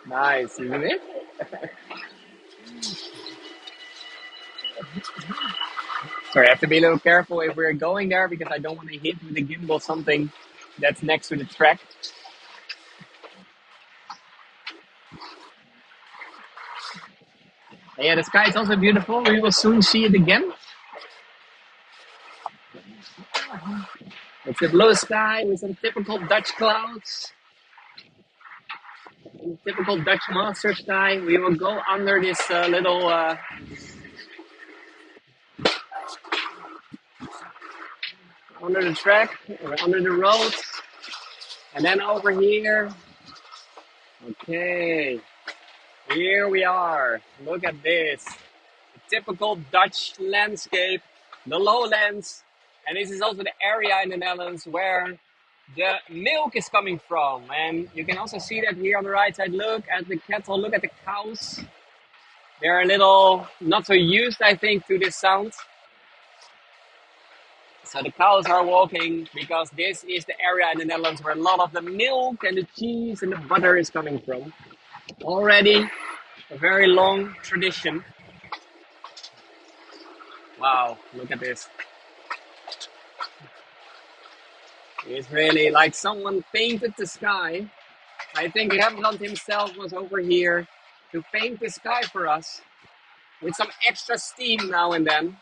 Nice, isn't it? Sorry, I have to be a little careful if we're going there because I don't want to hit with the gimbal something that's next to the track. And yeah, the sky is also beautiful. We will soon see it again. It's a blue sky with some typical Dutch clouds. Typical Dutch monster style. We will go under this little under the track, or under the road, and then over here. Okay, here we are. Look at this. The typical Dutch landscape, the lowlands, and this is also the area in the Netherlands where the milk is coming from. And you can also see that here on the right side. Look at the cattle, look at the cows. They're a little not so used, I think, to this sound. So the cows are walking because this is the area in the Netherlands where a lot of the milk and the cheese and the butter is coming from. Already a very long tradition. Wow, look at this. It's really like someone painted the sky. I think Rembrandt himself was over here to paint the sky for us with some extra steam now and then.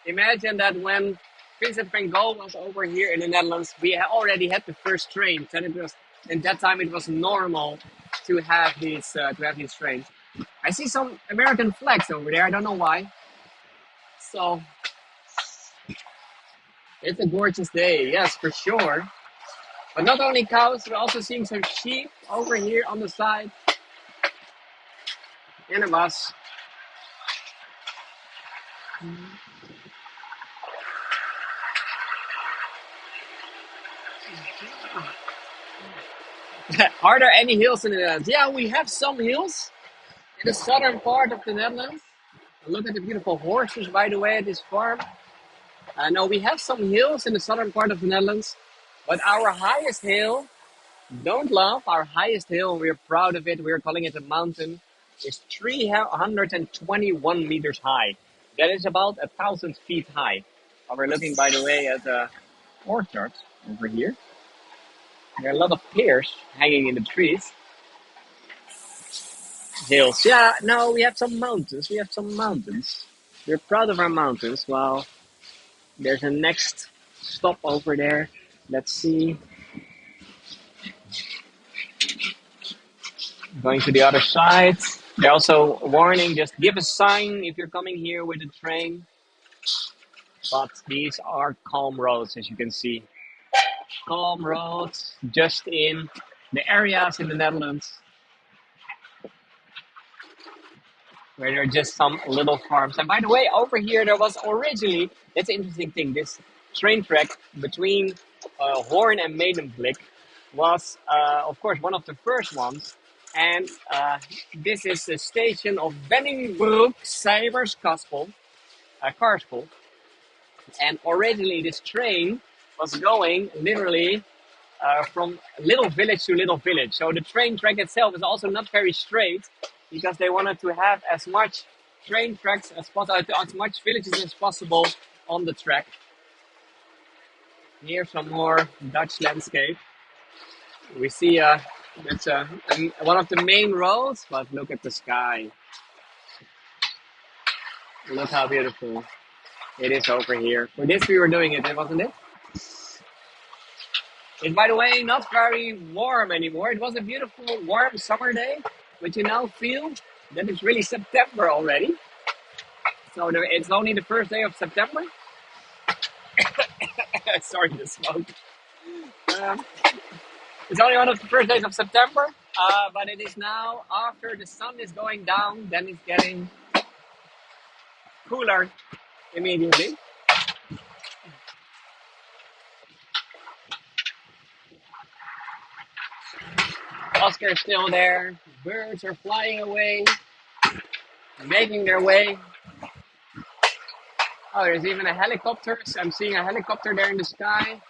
Imagine that when Vincent van Gogh was over here in the Netherlands, we already had the first trains, and it was at that time it was normal to have these trains. I see some American flags over there. I don't know why. So it's a gorgeous day, yes, for sure. But not only cows, we're also seeing some sheep over here on the side, and a bus. Are there any hills in the Netherlands? Yeah, we have some hills in the southern part of the Netherlands. Look at the beautiful horses, by the way, at this farm. No, we have some hills in the southern part of the Netherlands, but our highest hill, don't laugh, our highest hill, we're proud of it, we're calling it a mountain, is 321 meters high. That is about 1,000 feet high. We're looking, by the way, at the orchard over here. There are a lot of pears hanging in the trees. Hills. Yeah, no, we have some mountains. We have some mountains. We're proud of our mountains. Well, there's a next stop over there. Let's see. Going to the other side. They're also warning, just give a sign if you're coming here with a train. But these are calm roads, as you can see. Calm roads just in the areas in the Netherlands where there are just some little farms. And by the way, over here there was originally, that's an interesting thing, this train track between Hoorn and Medemblik was, of course, one of the first ones. And this is the station of Medemblik, Cyberskaspel, Karspel. And originally this train was going literally from little village to little village. So the train track itself is also not very straight because they wanted to have as much train tracks as possible, as much villages as possible on the track. Here some more Dutch landscape. We see it's one of the main roads, but look at the sky. Look how beautiful it is over here. For this we were doing it, wasn't it? It's, by the way, not very warm anymore. It was a beautiful, warm summer day, but you now feel that it's really September already. So it's only the first day of September. Sorry, the smoke. Um, it's only one of the first days of September, but it is now after the sun is going down, then it's getting cooler immediately. Oscar is still there. Birds are flying away, making their way. Oh, there's even a helicopter. I'm seeing a helicopter there in the sky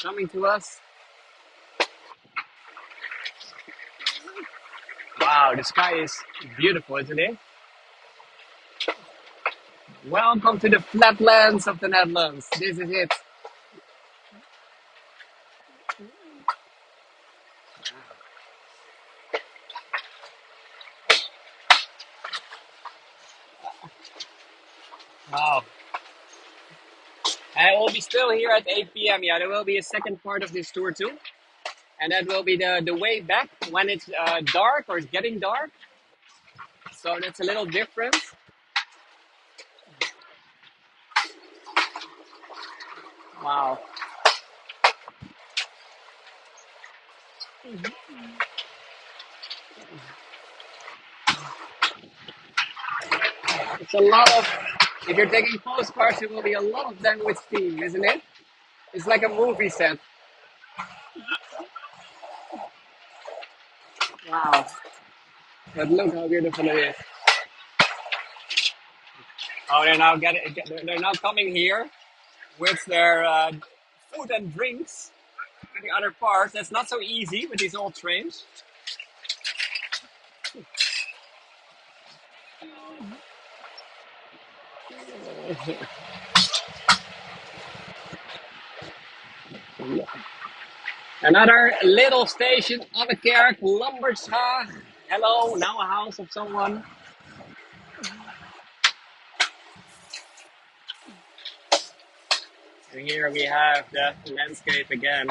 coming to us. Wow, the sky is beautiful, isn't it? Welcome to the flatlands of the Netherlands. This is it. Wow. And we'll be still here at 8 p.m. Yeah, there will be a second part of this tour too. and that will be the way back when it's dark or it's getting dark. So that's a little different. Wow, it's a lot of. If you're taking postcards, it will be a lot of them with steam, isn't it? It's like a movie set. Wow, but look how beautiful it is. Oh, they're now coming here with their food and drinks to the other parts. That's not so easy with these old trains. Another little station, Abbekerk, Lambertshaag. Hello, now a house of someone. And here we have the landscape again.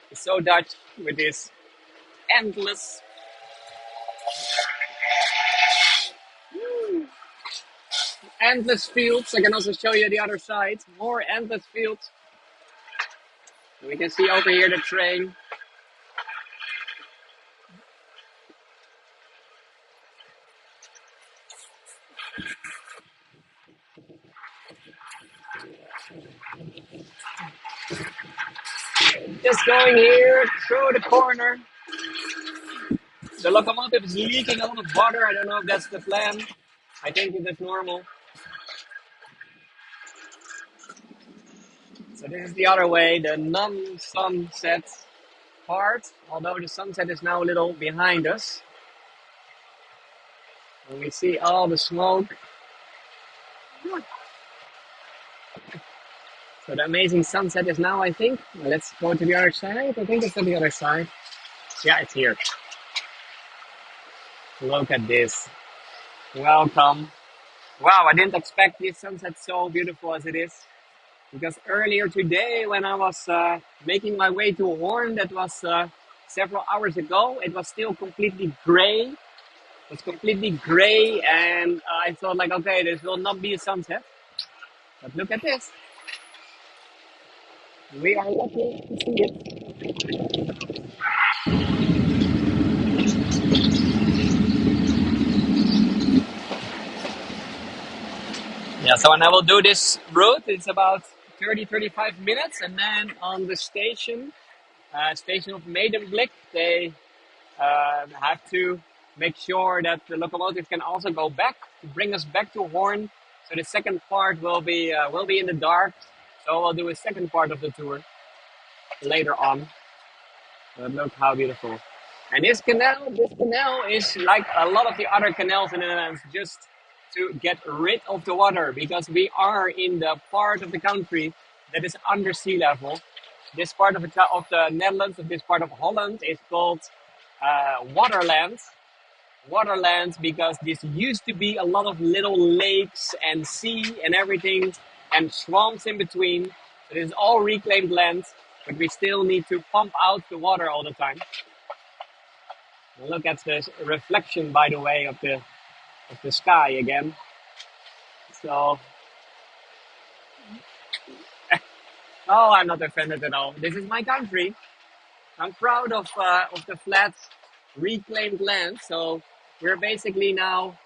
It's so Dutch with this endless, endless fields. I can also show you the other side. More endless fields. And we can see over here the train. Just going here through the corner. The locomotive is leaking a lot of water. I don't know if that's the plan. I think that's normal. So this is the other way, the non-sunset part. Although the sunset is now a little behind us. And we see all the smoke. So the amazing sunset is now, I think. Well, let's go to the other side. I think it's on the other side. Yeah, it's here. Look at this. Welcome. Wow, I didn't expect this sunset so beautiful as it is. Because earlier today, when I was making my way to Hoorn, that was several hours ago, it was still completely gray. It was completely gray, and I thought, like, okay, this will not be a sunset. But look at this. We are lucky to see it. Yeah, so when I will do this route, it's about 35 minutes, and then on the station, station of Medemblik, they have to make sure that the locomotive can also go back to bring us back to Hoorn. So the second part will be in the dark. So we'll do a second part of the tour later on. But look how beautiful! And this canal is like a lot of the other canals in the Netherlands, just to get rid of the water because we are in the part of the country that is under sea level. This part of the Netherlands, of this part of Holland, is called waterland. Waterland because this used to be a lot of little lakes and sea and everything and swamps in between. It is all reclaimed land, but we still need to pump out the water all the time. Look at the reflection, by the way, of the sky again. So, oh, I'm not offended at all. This is my country. I'm proud of the flat, reclaimed land. So we're basically now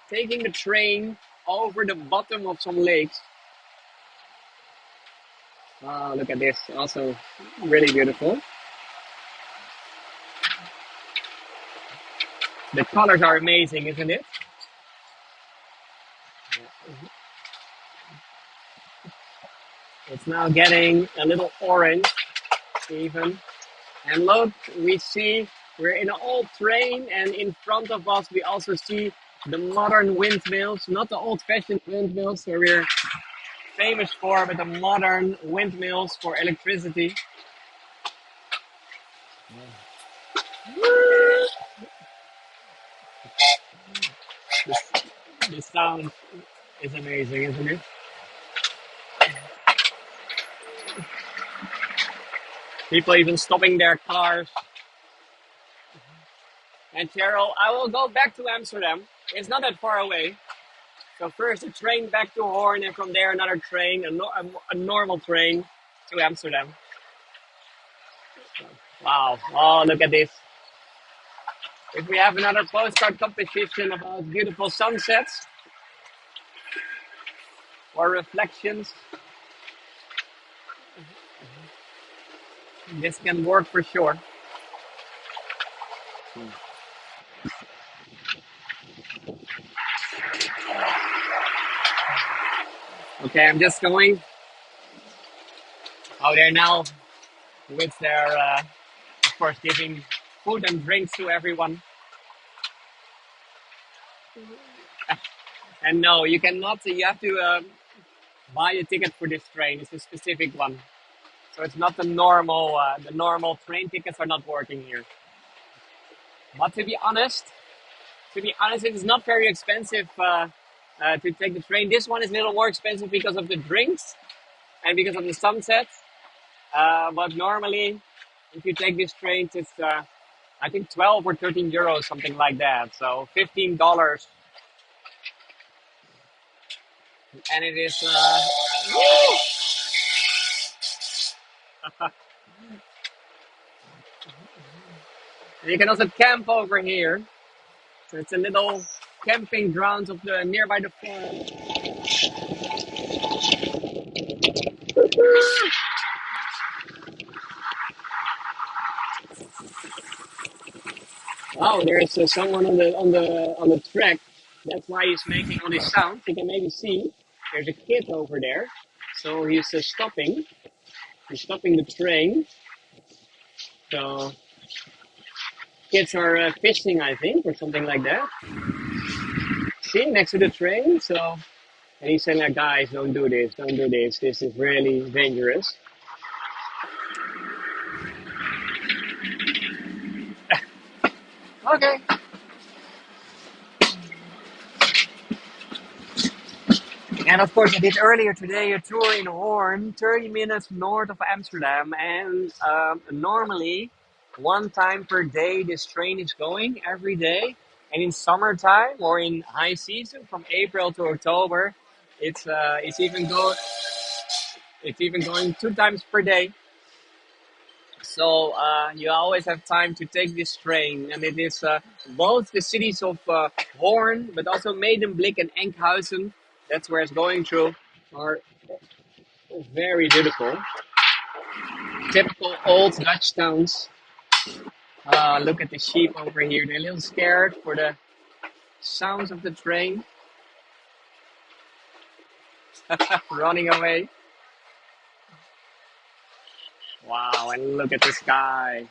taking the train over the bottom of some lakes. Oh, look at this. Also, really beautiful. The colors are amazing, isn't it? It's now getting a little orange, even. And look, we see we're in an old train, and in front of us, we also see the modern windmills, not the old-fashioned windmills where we're famous for, but the modern windmills for electricity. The sound is amazing, isn't it? People even stopping their cars. And Cheryl, I will go back to Amsterdam. It's not that far away. So first a train back to Hoorn, and from there another train, a normal train to Amsterdam. Wow! Oh, look at this. If we have another postcard competition about beautiful sunsets or reflections, this can work for sure. Okay, I'm just going out there now with their, of course, giving food and drinks to everyone. And no, you cannot. You have to buy a ticket for this train. It's a specific one, so it's not the normal. The normal train tickets are not working here. But to be honest, it is not very expensive to take the train. This one is a little more expensive because of the drinks and because of the sunset. But normally, if you take this train, it's I think 12 or 13 euros, something like that. So $15, and it is. You can also camp over here. So it's a little camping grounds of the nearby the farm. Oh, there's someone on the track. That's why he's making all these sounds. You can maybe see there's a kid over there. So he's stopping. He's stopping the train. So kids are fishing, I think, or something like that. See, next to the train. So and he's saying, like, guys, don't do this. Don't do this. This is really dangerous. Okay. And of course, I did earlier today a tour in Hoorn, 30 minutes north of Amsterdam. And normally, one time per day, this train is going every day. And in summertime or in high season, from April to October, it's even going 2 times per day. So you always have time to take this train, and it is both the cities of Hoorn, but also Medemblik and Enkhuizen. That's where it's going through. Are very beautiful. Typical old Dutch towns. Look at the sheep over here. They're a little scared for the sounds of the train running away. Wow, and look at the sky.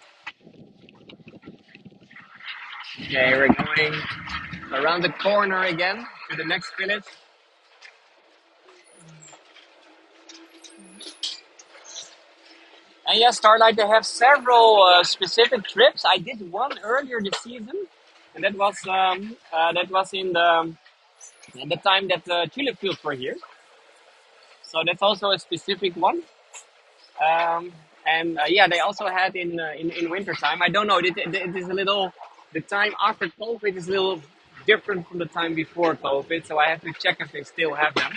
Okay, we're going around the corner again to the next village. And yes, Starlight, they have several specific trips. I did one earlier this season, and that was in the time that the tulip fields were here. So that's also a specific one. And yeah, they also had in winter time. I don't know. It is a little the time after COVID is a little different from the time before COVID. So I have to check if they still have them.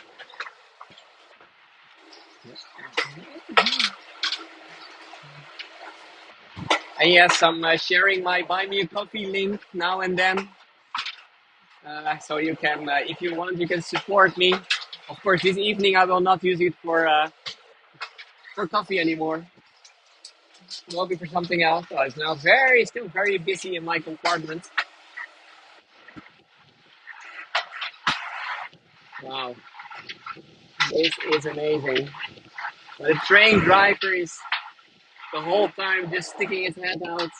And yes, I'm sharing my buy me a coffee link now and then. So you can, if you want, you can support me. Of course, this evening I will not use it for coffee anymore. It will be for something else. It's now still very busy in my compartment. Wow, this is amazing. The train driver is the whole time just sticking his head out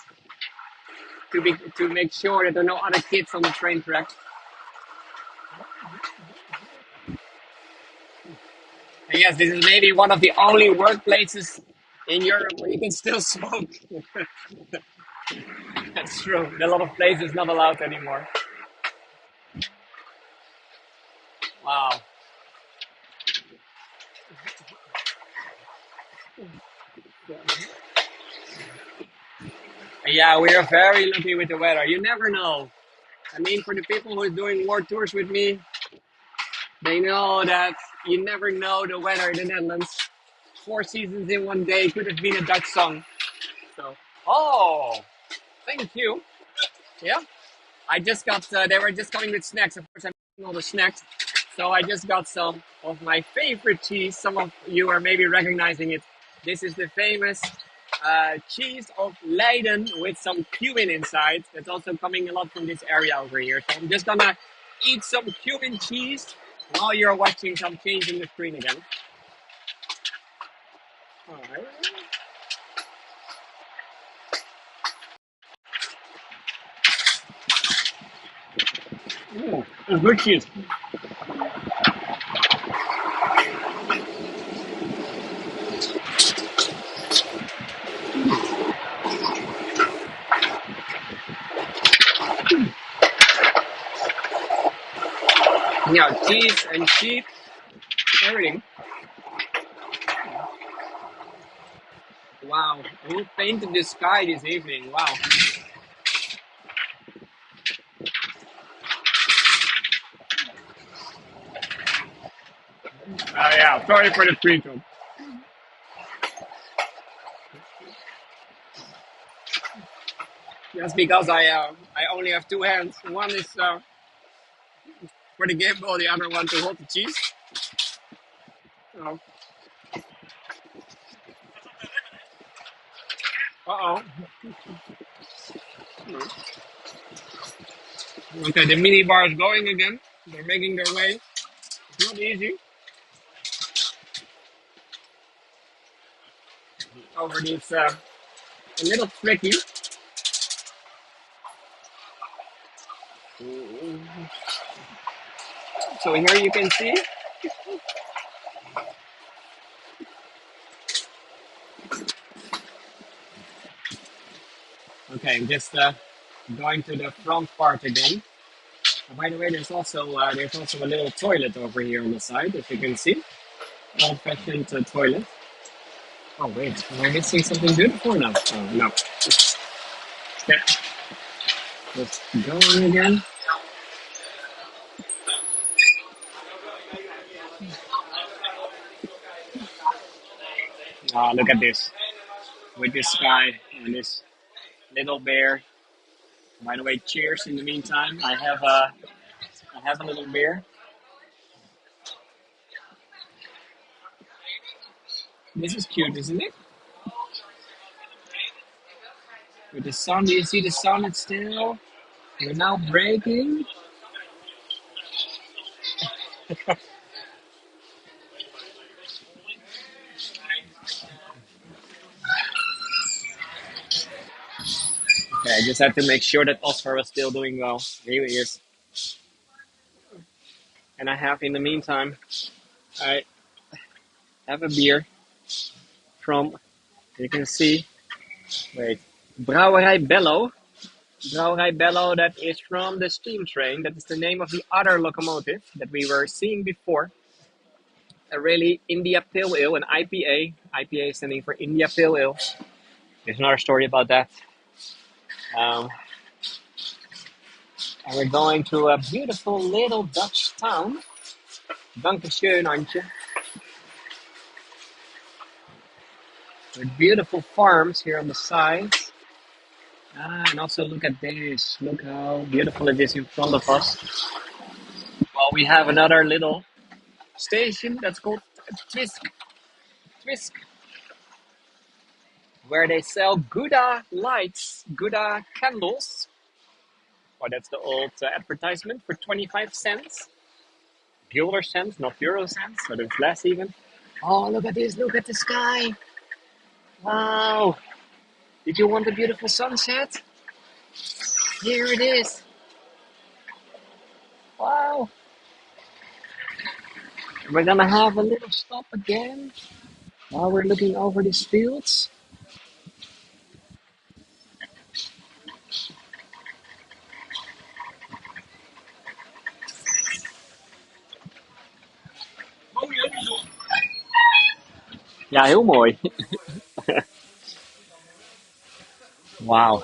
to make sure that there are no other kids on the train track. And yes, this is maybe one of the only workplaces in Europe where you can still smoke. That's true. In a lot of places not allowed anymore. Wow. Yeah, we are very lucky with the weather. You never know. I mean, for the people who are doing war tours with me, they know that you never know the weather in the Netherlands. Four seasons in one day could have been a Dutch song. So, oh, thank you. Yeah, I just got. They were just coming with snacks. Of course, I'm eating all the snacks. So I just got some of my favorite cheese. Some of you are maybe recognizing it. This is the famous cheese of Leiden with some cumin inside. That's also coming a lot from this area over here. So I'm just gonna eat some cumin cheese while you're watching some changing the screen again. All right. Ooh, it's good cheese. Yeah, cheese and sheep, everything. Wow, who painted the sky this evening? Wow. Yeah, sorry for the pre-talk. Just because I only have two hands. One is for the game ball, the other one to hold the cheese. So, uh-oh. Okay, the mini bar is going again. They're making their way. It's not easy. Over these, a little tricky. So here you can see. Okay, I'm just going to the front part again. By the way, there's also a little toilet over here on the side, as you can see. Old-fashioned toilet. Oh wait, am I missing something beautiful now? Oh no. Yeah, just going again. Ah, look at this. With this sky and this little bear. By the way, cheers in the meantime. I have a little beer. This is cute, isn't it? With the sun, do you see the sun? It's still. We're now breaking. Okay, I just had to make sure that Oscar was still doing well. Here he is. And I have, in the meantime, I have a beer from, you can see, wait, Brouwerij Bello. Brouwerij Bello, that is from the steam train. That is the name of the other locomotive that we were seeing before. A really India Pale Ale, an IPA. IPA standing for India Pale Ale. There's another story about that. Um, and we're going to a beautiful little Dutch town. Dankeschön, Antje. With beautiful farms here on the sides. Ah, and also look at this. Look how beautiful it is in front of us. Well, we have another little station that's called Twisk. Twisk, where they sell Gouda lights, Gouda candles. Oh, that's the old advertisement for 25 cents. Euro cents, not euro cents, so it's less even. Oh, look at this. Look at the sky. Wow. Did you want a beautiful sunset? Here it is. Wow. We're gonna have a little stop again while we're looking over these fields. Ja, heel mooi. Wow.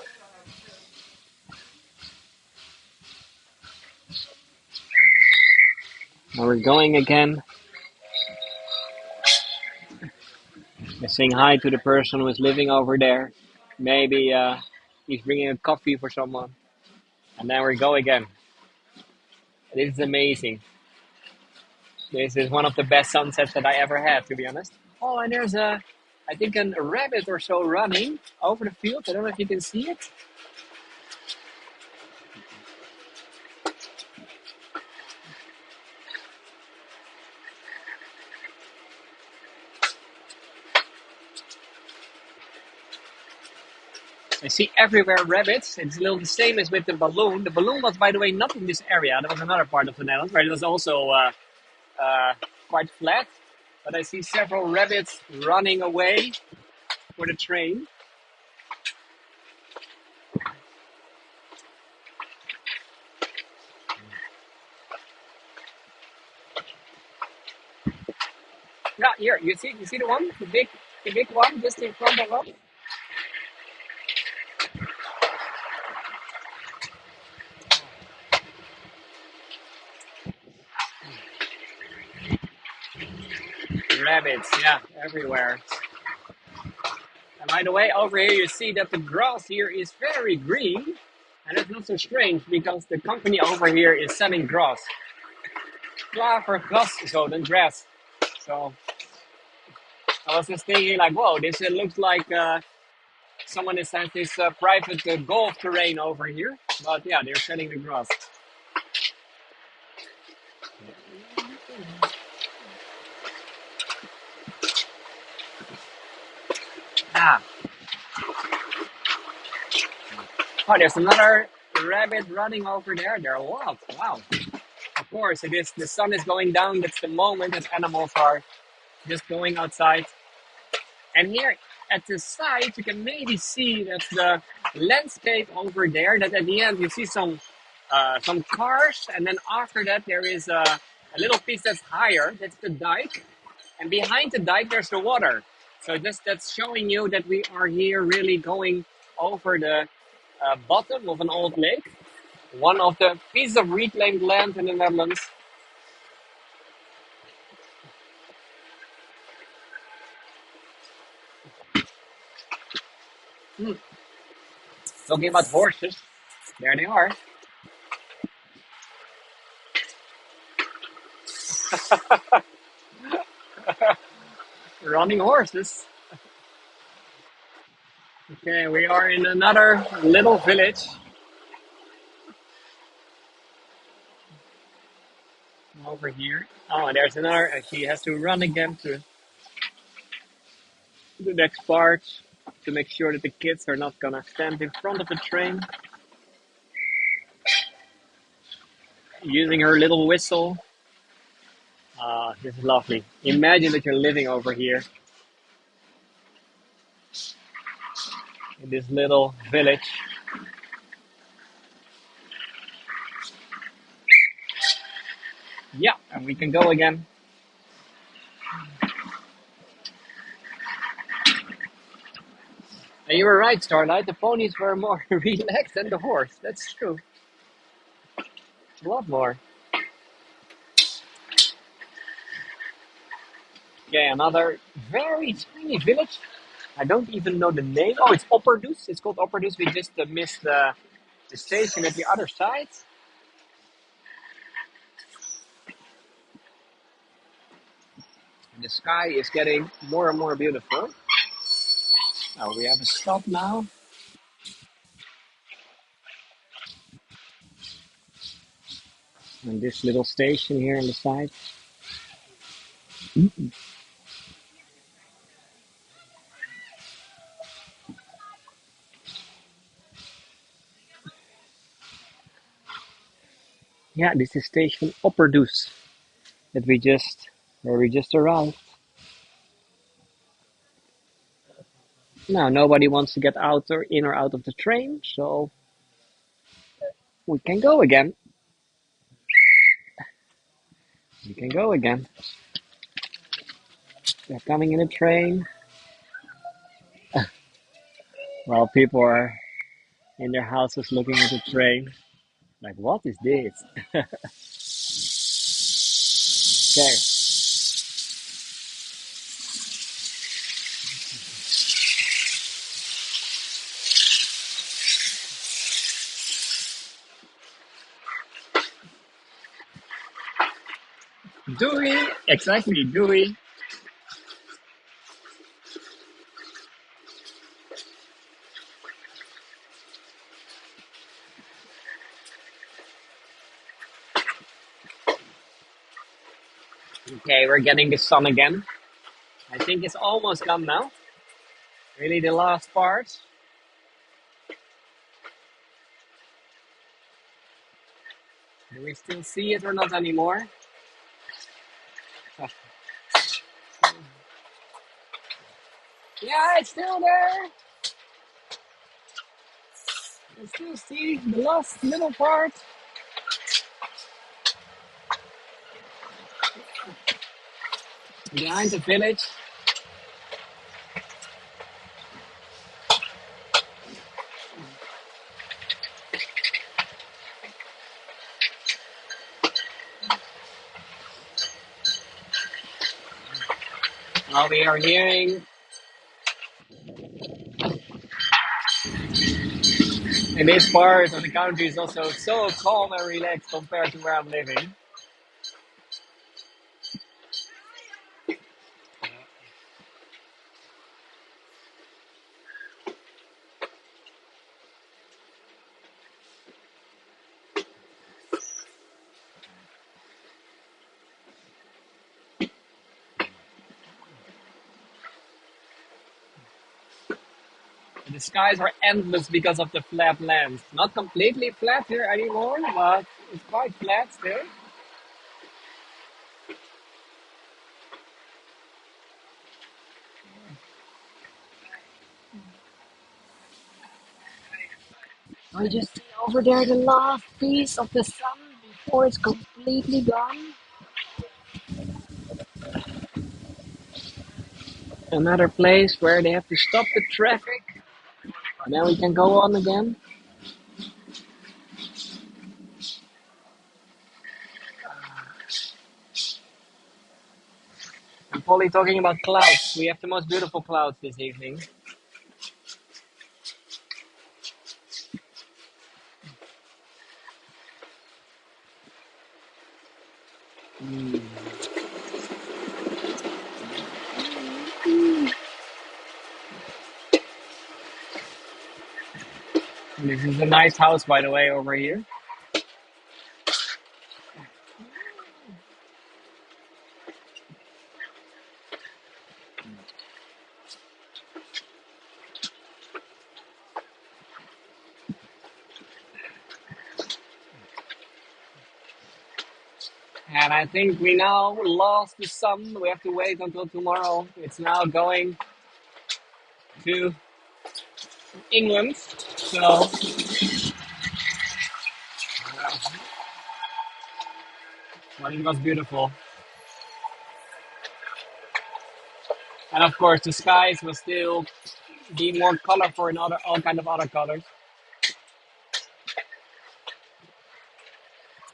Now we're going again. We're saying hi to the person who is living over there. Maybe he's bringing a coffee for someone. And then we go again. This is amazing. This is one of the best sunsets that I ever had, to be honest. Oh, and there's I think, a rabbit or so running over the field. I don't know if you can see it. I see everywhere rabbits. It's a little the same as with the balloon. The balloon was, by the way, not in this area. That was another part of the Netherlands where it was also uh, quite flat. But I see several rabbits running away for the train. Yeah, here you see the one, the big one just in front of us. Rabbits, yeah, everywhere. And by the way, over here you see that the grass here is very green, and it's not so strange because the company over here is selling grass. Klaver gras, so then grass. So I was just thinking, like, whoa, this looks like someone has had this private golf terrain over here. But yeah, they're selling the grass. Ah, oh, there's another rabbit running over there. There are a lot. Wow. Of course, it is. The sun is going down. That's the moment that animals are just going outside. And here at the side, you can maybe see that the landscape over there. That at the end you see some cars, and then after that there is a little piece that's higher. That's the dike, and behind the dike there's the water. So that's showing you that we are here really going over the bottom of an old lake. One of the pieces of reclaimed land in the Netherlands. Hmm. Talking about horses, there they are, running horses. Okay, we are in another little village over here. Oh, and there's another. She has to run again to the next part to make sure that the kids are not gonna stand in front of the train. Using her little whistle. Ah, this is lovely. Imagine that you're living over here in this little village. Yeah, and we can go again. And you were right, Starlight. The ponies were more relaxed than the horse. That's true. A lot more. Okay, another very tiny village. I don't even know the name. Oh, it's Opperdoes. It's called Opperdoes. We just missed the station at the other side. And the sky is getting more and more beautiful. Oh, we have a stop now. And this little station here on the side. Yeah, this is station Opperdoes that where we just arrived. Now nobody wants to get out or in or out of the train, so we can go again. We can go again. They're coming in a train while people are in their houses looking at the train. Like, what is this? Okay. Dewey, exactly, Dewey. Okay, we're getting the sun again. I think it's almost gone now. Really, the last part. Do we still see it or not anymore? Yeah, it's still there. I still see the last little part behind the village. Now we are hearing in this part of the country is also so calm and relaxed compared to where I'm living. The skies are endless because of the flat land. Not completely flat here anymore, but it's quite flat still. I just see over there the last piece of the sun before it's completely gone. Another place where they have to stop the traffic, and then we can go on again. I'm probably talking about clouds. We have the most beautiful clouds this evening. This is a nice house, by the way, over here. And I think we now lost the sun. We have to wait until tomorrow. It's now going to England. So, but it was beautiful. And of course, the skies will still be more colorful in other, all kind of other colors.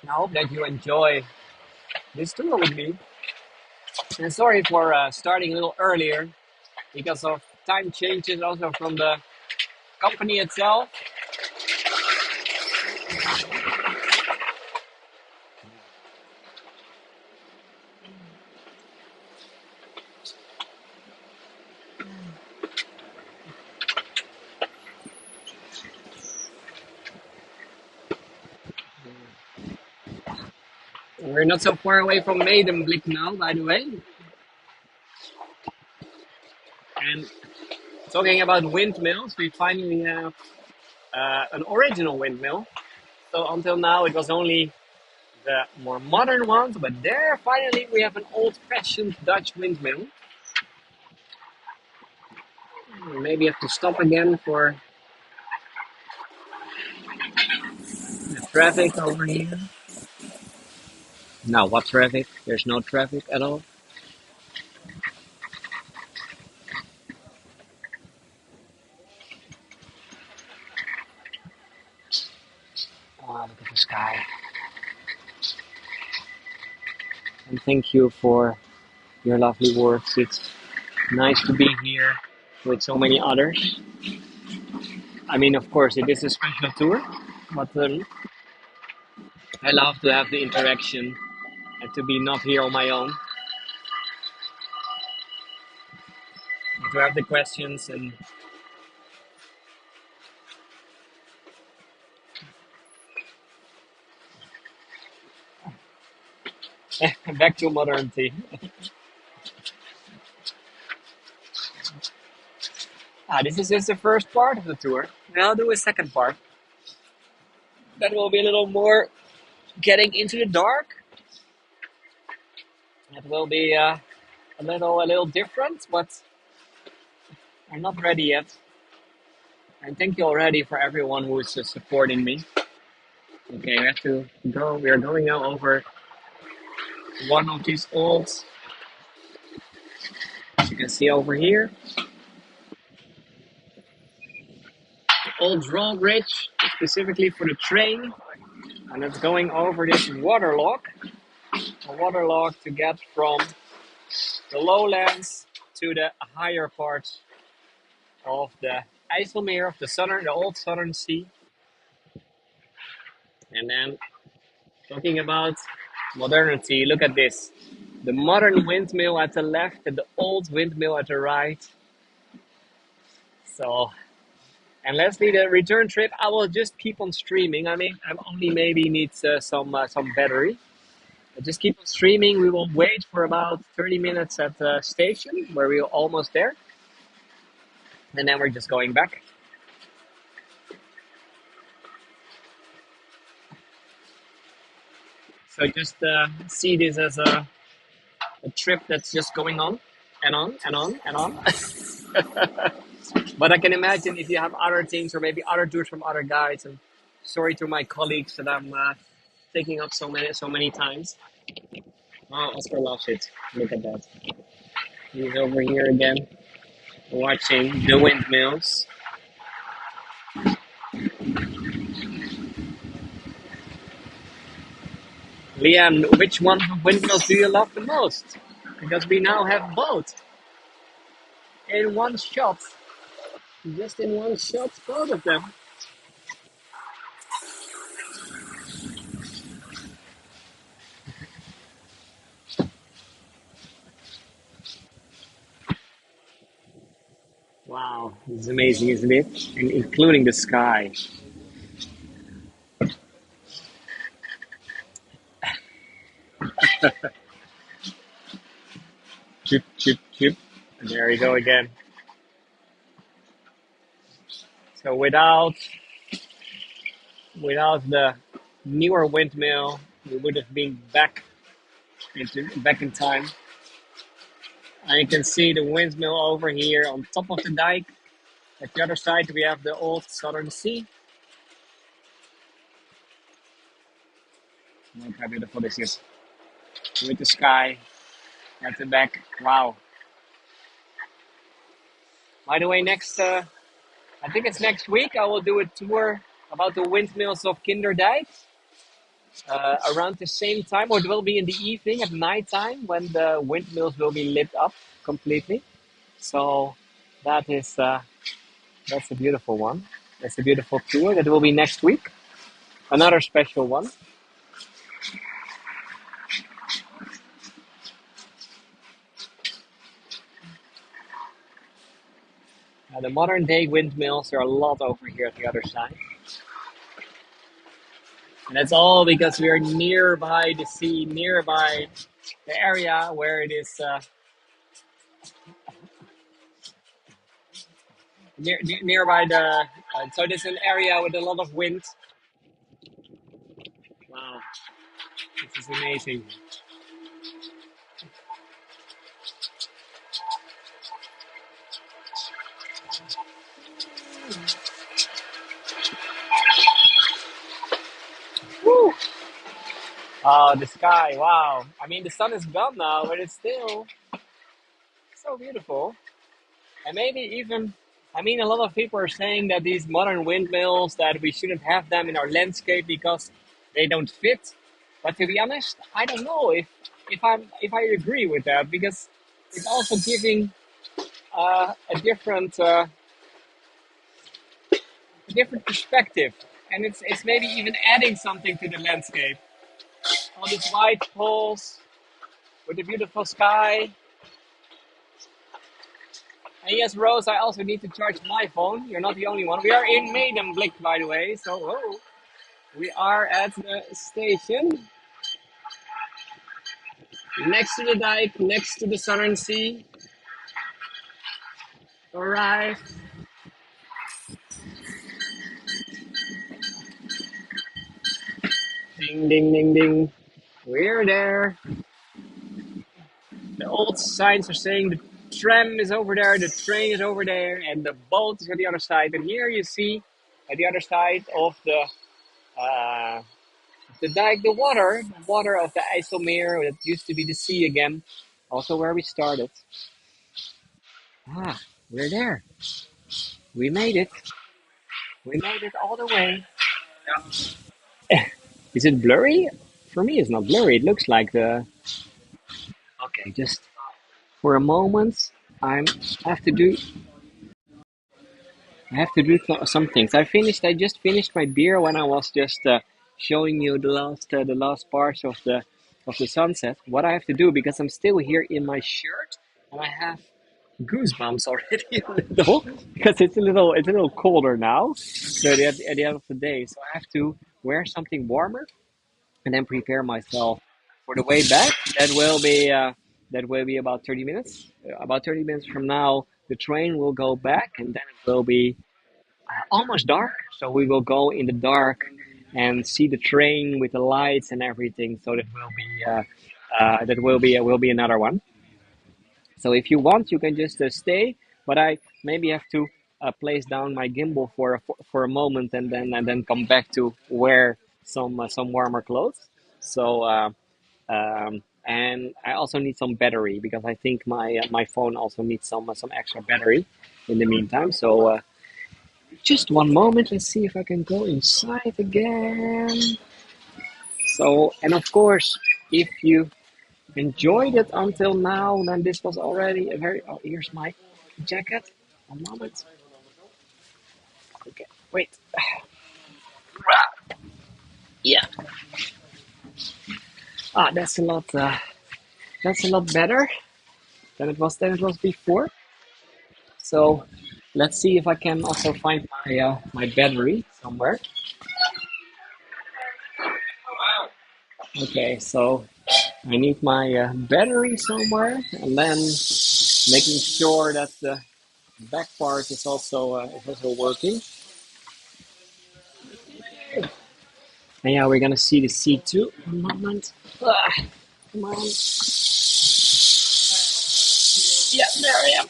I hope that you enjoy this tour with me. And sorry for starting a little earlier because of time changes also from the company itself. We're not so far away from Medemblik now, by the way. And talking about windmills, we finally have an original windmill. So until now, it was only the more modern ones, but there finally we have an old-fashioned Dutch windmill. Maybe have to stop again for the traffic over here. Now, what traffic? There's no traffic at all. Oh, look at the sky. and thank you for your lovely words. It's nice to be here with so many others. I mean, of course, it is a special tour, but I love to have the interaction and to be not here on my own, to have the questions and back to modernity. This is just the first part of the tour. Now I'll do a second part. That will be a little more getting into the dark. It will be a little different, but I'm not ready yet. And thank you already for everyone who is supporting me. Okay, we have to go. We are going now over one of these old, as you can see over here, old drawbridge, specifically for the train. And it's going over this waterlock, a waterlock to get from the lowlands to the higher parts of the IJsselmeer, of the old southern sea. And then talking about modernity, look at this. The modern windmill at the left and the old windmill at the right. So, and lastly, the return trip, I will just keep on streaming. I mean, I only maybe need some battery. But just keep on streaming. We will wait for about 30 minutes at the station where we're almost there. And then we're just going back. So just see this as a trip that's just going on and on and on and on. But I can imagine if you have other things or maybe other tours from other guides. And sorry to my colleagues that I'm taking up so many times. Oh, Oscar loves it. Look at that. He's over here again, watching the windmills. Liam, which one of the windmills do you love the most? Because we now have both in one shot. Just in one shot, both of them. Wow, it's amazing, isn't it? And including the sky. Chip, chip, chip. And there you go again. So without the newer windmill, we would have been back in time. And you can see the windmill over here on top of the dike. At the other side, we have the old southern sea. Look how beautiful this is. With the sky at the back. Wow. By the way, I think it's next week, I will do a tour about the windmills of Kinderdijk around the same time, or it will be in the evening at night time when the windmills will be lit up completely. So that is that's a beautiful one. That's a beautiful tour. That will be next week. Another special one. The modern day windmills, there are a lot over here at the other side. And that's all because we are nearby the sea, nearby the area where it is nearby the. So it is an area with a lot of wind. Wow, this is amazing. Woo! Oh, the sky! Wow. I mean, the sun is gone now, but it's still so beautiful. And maybe even, I mean, a lot of people are saying that these modern windmills, that we shouldn't have them in our landscape because they don't fit. But to be honest, I don't know if if I agree with that, because it's also giving a different perspective, and it's maybe even adding something to the landscape. All these white poles with the beautiful sky. And yes, Rose, I also need to charge my phone. You're not the only one. We are in Medemblik, by the way. So we are at the station next to the dike, next to the Southern Sea. All right. Ding, ding, ding, ding. We're there. The old signs are saying the tram is over there, the train is over there, and the boat is on the other side. And here you see at the other side of uh, the dike, the water of the IJsselmeer that used to be the sea again, also where we started. Ah, we're there. We made it. We made it all the way. Is it blurry? For me, it's not blurry. It looks like the. Okay, just for a moment, I have to do. I have to do some things. I just finished my beer when I was just showing you the last parts of the sunset. What I have to do, because I'm still here in my shirt and I have goosebumps already a little, because it's a little colder now. So at the end of the day, so I have to wear something warmer and then prepare myself for the way back. That will be about 30 minutes. About 30 minutes from now, the train will go back, and then it will be almost dark. So we will go in the dark and see the train with the lights and everything. So that will be another one. So if you want, you can just stay, but I maybe have to place down my gimbal for a moment and then come back to wear some warmer clothes. So and I also need some battery because I think my phone also needs some extra battery in the meantime. So just one moment. Let's see if I can go inside again. So and of course, if you enjoyed it until now, then this was already a very. Oh, here's my jacket. One moment. Okay, wait. Yeah. Ah, that's a lot better than it was before. So let's see if I can also find my battery somewhere. Okay, so I need my battery somewhere, and then making sure that the back part is also working. And yeah, we're gonna see the sea too. One moment. Ah, come on. Yeah, there I am.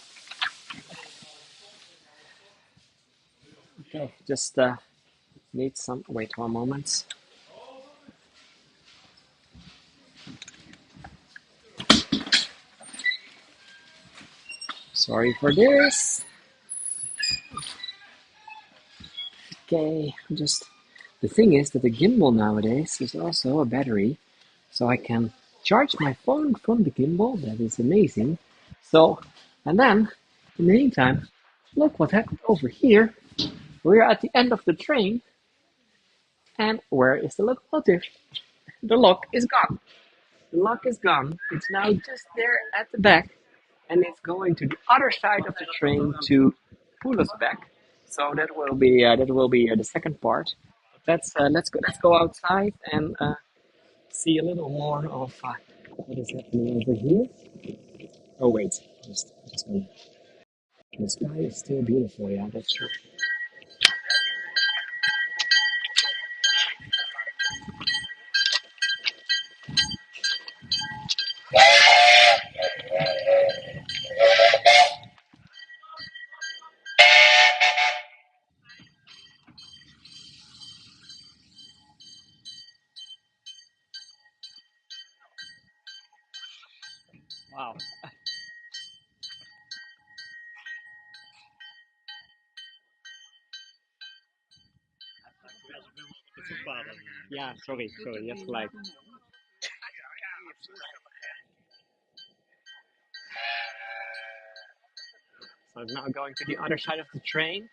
Okay, just need some. Wait one moment. Sorry for this. Okay, just the thing is that the gimbal nowadays is also a battery, so I can charge my phone from the gimbal. That is amazing. So, and then in the meantime, look what happened over here. We're at the end of the train, and where is the locomotive? The lock is gone. The lock is gone. It's now just there at the back, and it's going to the other side of the train to pull us back. So that will be the second part. Let's go outside and see a little more of what is happening over here. Oh wait, just gonna, the sky is still beautiful. Yeah, that's true. Wow. Yeah, sorry, sorry. Just like So I'm now going to the other side of the train,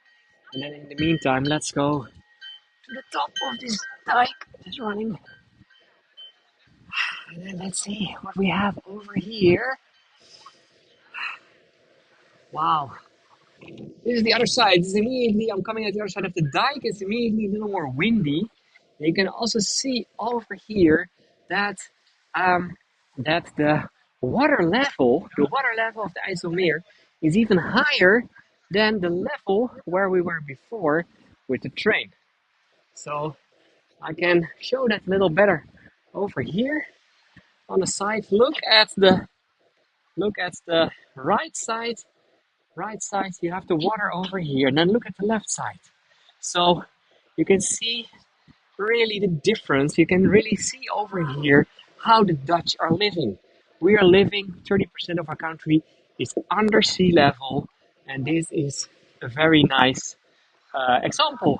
and then in the meantime, let's go to the top of this dike that's running. And then let's see what we have over here. Wow, this is the other side. This is immediately, I'm coming at the other side of the dike. It's immediately a little more windy. And you can also see over here that um, that the water level of the IJsselmeer is even higher than the level where we were before with the train. So I can show that a little better over here on the side. Look at the right side. Right side, you have the water over here, and then look at the left side. So you can see really the difference. You can really see over here how the Dutch are living. We are living, 30% of our country is under sea level, and this is a very nice example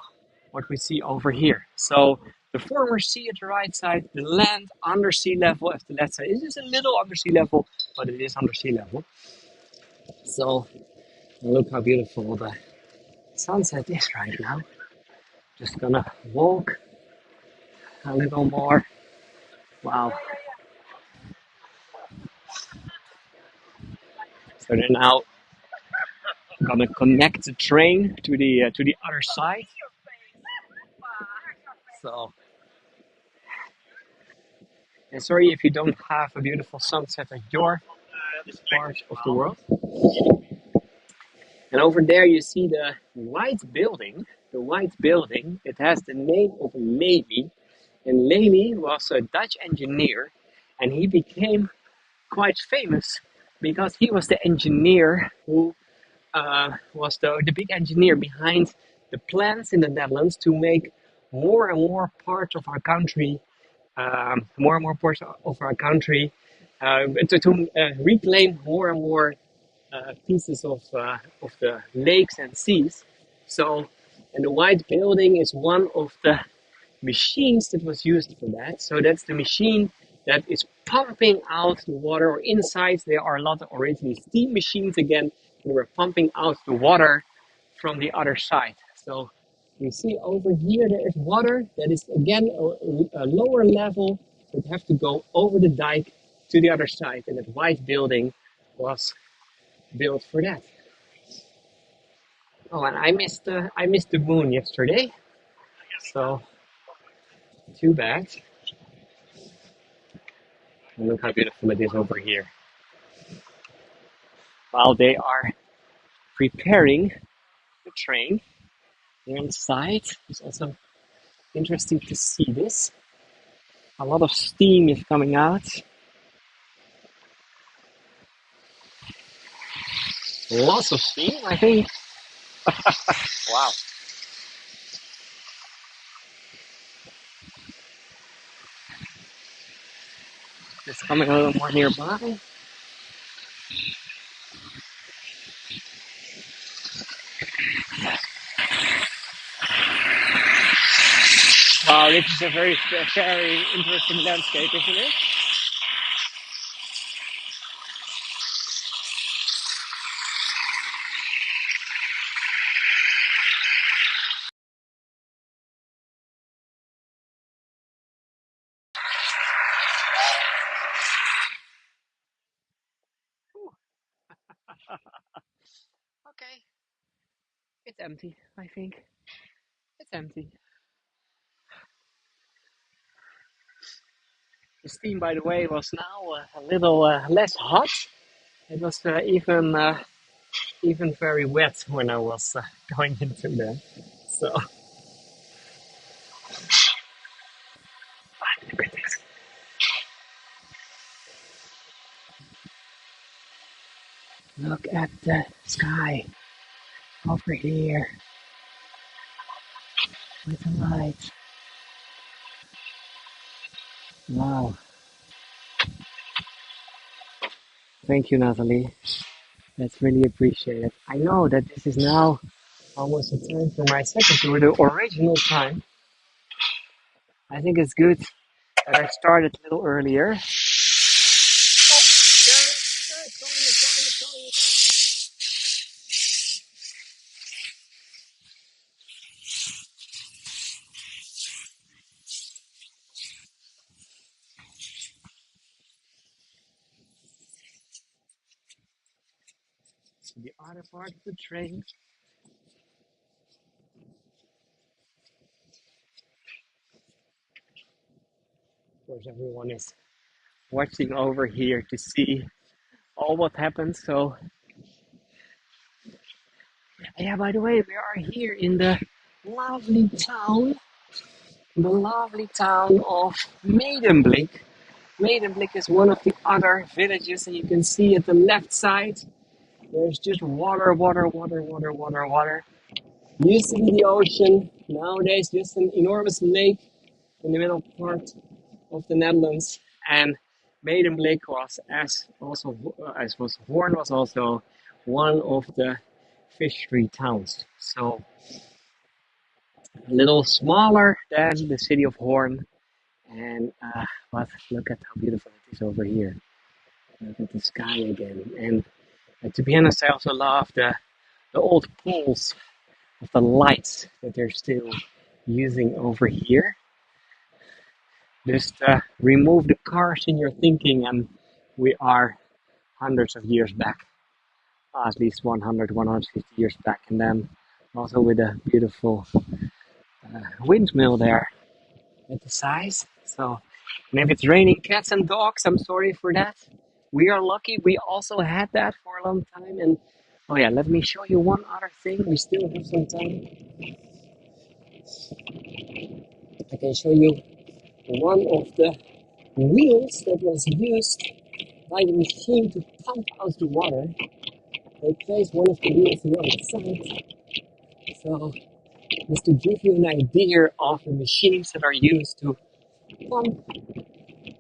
what we see over here. So the former sea at the right side, the land under sea level at the left side. It is a little under sea level, but it is under sea level. So look how beautiful the sunset is right now. Just gonna walk a little more. Wow. So they're now gonna connect the train to the other side. So, and sorry if you don't have a beautiful sunset at your part of the world. And over there you see the white building. The white building. It has the name of Lely, and Lely was a Dutch engineer, and he became quite famous because he was the engineer who was the big engineer behind the plans in the Netherlands to make more and more parts of our country, more and more parts of our country, to reclaim more and more pieces of the lakes and seas. So, and the white building is one of the machines that was used for that. So that's the machine that is pumping out the water, or inside there are a lot of originally steam machines again, and we're pumping out the water from the other side. So you see over here there is water that is again a lower level, so you have to go over the dike to the other side, and that white building was built for that. Oh, and I missed the moon yesterday, so too bad. And look how beautiful it is over here. While they are preparing the train, there on the side, it's also interesting to see this. A lot of steam is coming out. Lots of steam, I think. Wow. It's coming a little more nearby. Wow, this is a very interesting landscape, isn't it? Ooh, okay, it's empty, I think. It's empty. The steam, by the way, was now a little less hot. It was even very wet when I was going into there. So look at this. Look at the sky over here with the light. Wow. Thank you, Natalie. That's really appreciated. I know that this is now almost the time for my second tour, the original time. I think it's good that I started a little earlier. It's going, it's going, it's going, it's going. The other part of the train. Of course, everyone is watching over here to see all what happens. So, yeah, by the way, we are here in lovely town, the lovely town of Medemblik. Medemblik is one of the other villages, and you can see at the left side, there's just water, water, water, water, water, water. Used to be the ocean, nowadays just an enormous lake in the middle part of the Netherlands. And Medemblik was as was Hoorn was also one of the fishery towns. So a little smaller than the city of Hoorn. And but look at how beautiful it is over here. Look at the sky again. And to be honest, I also love the old poles of the lights that they're still using over here. Just remove the cars in your thinking, and we are hundreds of years back, at least 100, 150 years back. And then also with a beautiful windmill there at the size. So, and if it's raining cats and dogs, I'm sorry for that. We are lucky. We also had that for a long time. And oh yeah, let me show you one other thing. We still have some time. I can show you one of the wheels that was used by the machine to pump out the water. They placed one of the wheels here on the side. So just to give you an idea of the machines that are used pump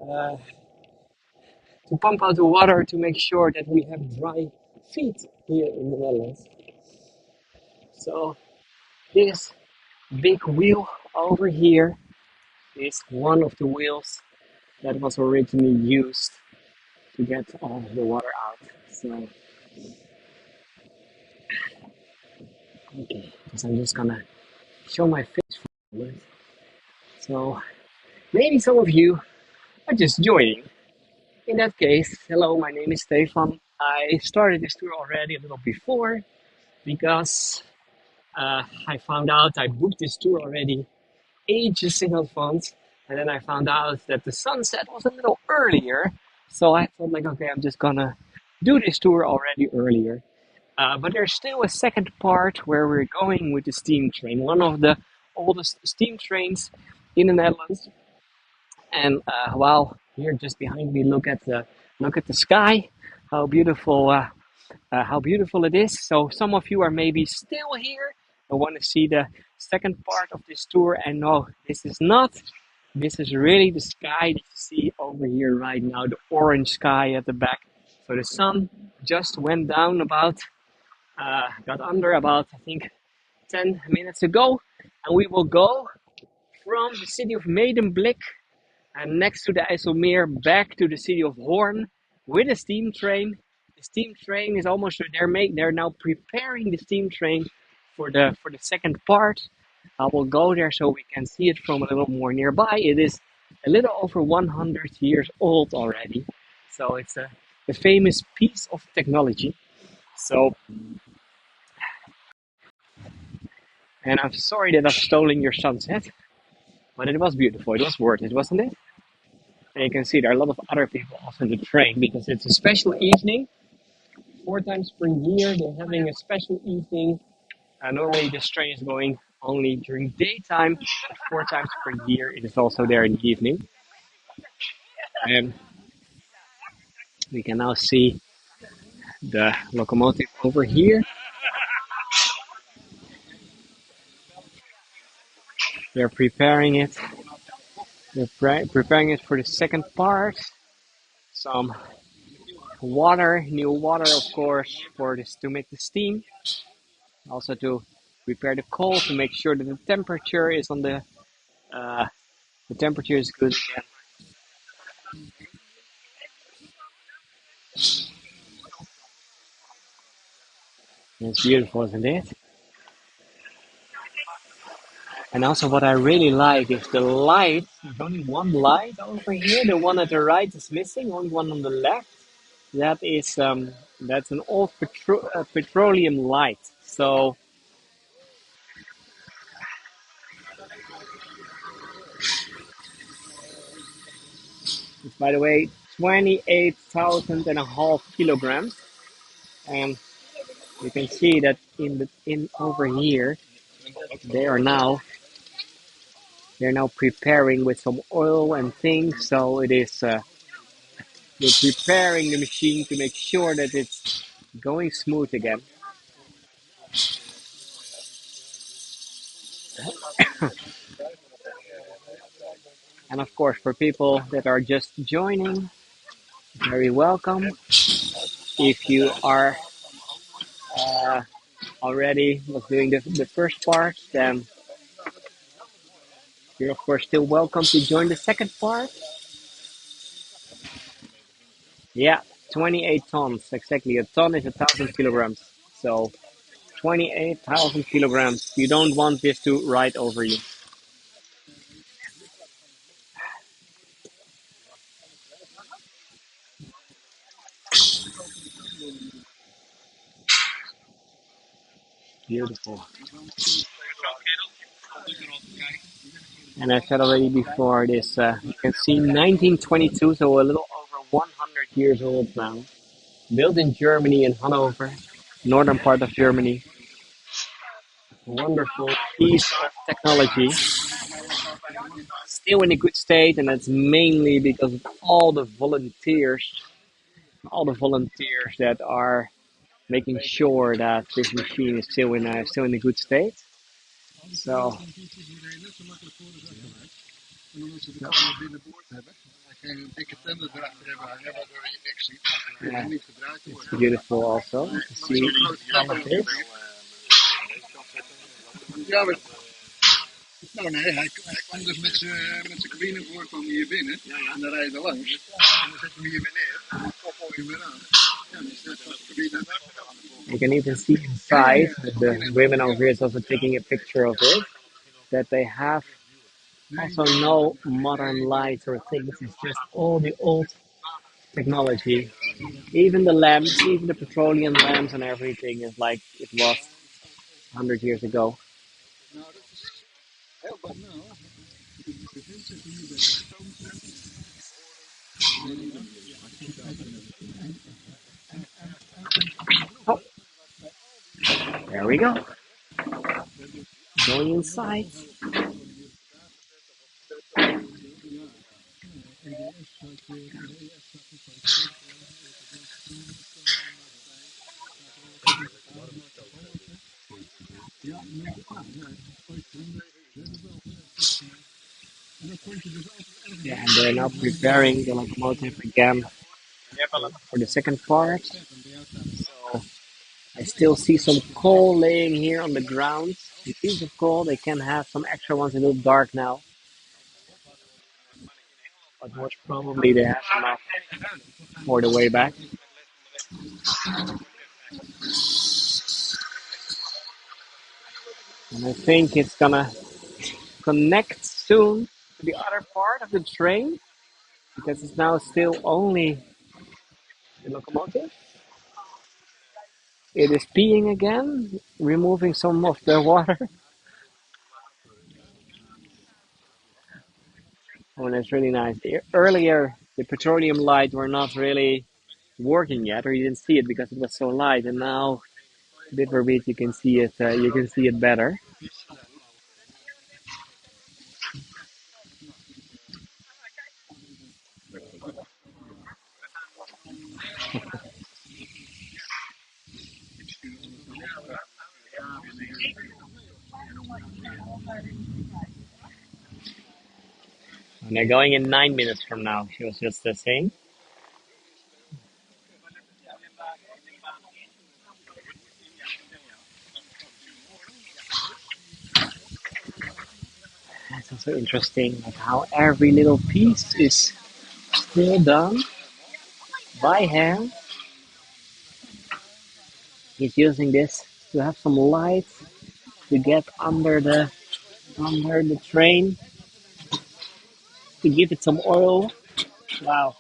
uh, to pump out the water to make sure that we have dry feet here in the Netherlands. So this big wheel over here is one of the wheels that was originally used to get all of the water out. So okay, because I'm just gonna show my face for a moment. So maybe some of you are just joining. In that case, hello, my name is Stefan. I started this tour already a little before because I found out I booked this tour already ages in advance, and then I found out that the sunset was a little earlier. So I thought, like, okay, I'm just gonna do this tour already earlier. But there's still a second part where we're going with the steam train, one of the oldest steam trains in the Netherlands. And while here just behind me, look at the sky, how beautiful how beautiful it is. So some of you are maybe still here and want to see the second part of this tour. And no, this is not. This is really the sky that you see over here right now, the orange sky at the back. So the sun just went down got under about, I think, 10 minutes ago. And we will go from the city of Medemblik and next to the IJsselmeer back to the city of Hoorn with a steam train. The steam train is almost they're now preparing the steam train for the second part. I will go there so we can see it from a little more nearby. It is a little over 100 years old already, so it's a famous piece of technology. So, and I'm sorry that I've stolen your sunset, but it was beautiful. It was worth it, wasn't it? And you can see there are a lot of other people also on the train because it's a special evening. 4 times per year, they're having a special evening. Normally, this train is going only during daytime, but 4 times per year, it is also there in the evening. And we can now see the locomotive over here. They're preparing it. Preparing it for the second part. Some water, new water, of course, for this to make the steam. Also to prepare the coal to make sure that uh, the temperature is good again. It's beautiful, isn't it? And also, what I really like is the light. There's only one light over here. The one at the right is missing. Only one on the left. That is that's an old petroleum light. So, it's, by the way, 28,000 and a half kilograms. And you can see that in over here they are now they're now preparing with some oil and things. So it is they're preparing the machine to make sure that it's going smooth again. And of course, for people that are just joining, very welcome. If you are uh, already was doing the first part, then you're of course still welcome to join the second part. Yeah, 28 tons exactly. A ton is 1,000 kilograms. So 28,000 kilograms. You don't want this to ride over you. Beautiful. And I said already before this, you can see 1922, so a little over 100 years old now. Built in Germany in Hanover, northern part of Germany. Wonderful piece of technology, still in a good state, and that's mainly because of all the volunteers that are making sure that this machine is still in a good state. So yeah, it's beautiful also to see all of this. Nou nee, hij kwam dus met zijn cabine voor kwam hij hier binnen. En dan rijden we langs. En dan zetten we hier weer neer. En dan koppel je weer aan. Ja, dus dat was de cabine. You can even see inside the women over here is also taking a picture of it. That they have also no modern lights or things. It's just all the old technology. Even the lamps, even the petroleum lamps and everything is like it was 100 years ago. Oh, there we go. Going inside. Yeah, and they're now preparing the locomotive again for the second part. So I still see some coal laying here on the ground. A piece of coal. They can have some extra ones a little dark now, but most probably they have enough for the way back. And I think it's gonna connect soon to the other part of the train because it's now still only the locomotive. It is peeing again, removing some of the water. Oh, and it's really nice. Earlier, the petroleum lights were not really working yet, or you didn't see it because it was so light. And now, bit for bit, you can see it. You can see it better. And they're going in 9 minutes from now. She was just saying. It's also interesting like how every little piece is still done by hand. He's using this to have some light to get under the train to give it some oil. Wow.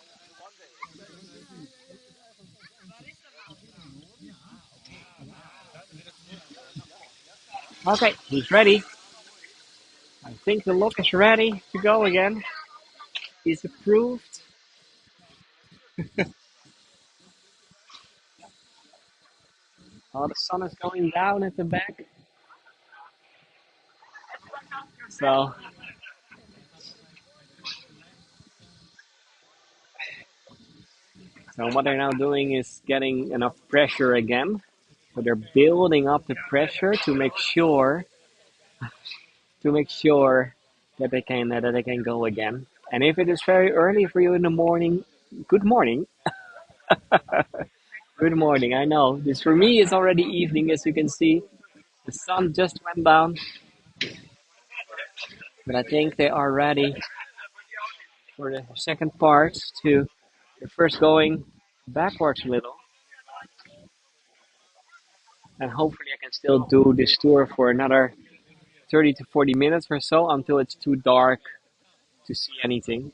Okay, he's ready. I think the look is ready to go again. He's approved. Oh, the sun is going down at the back. So, so what they're now doing is getting enough pressure again. So they're building up the pressure to make sure that they can go again. And if it is very early for you in the morning, good morning. Good morning. I know this for me is already evening, as you can see. The sun just went down, but I think they are ready for the second part to they're first going backwards a little, and hopefully I can still do this tour for another 30 to 40 minutes or so until it's too dark to see anything.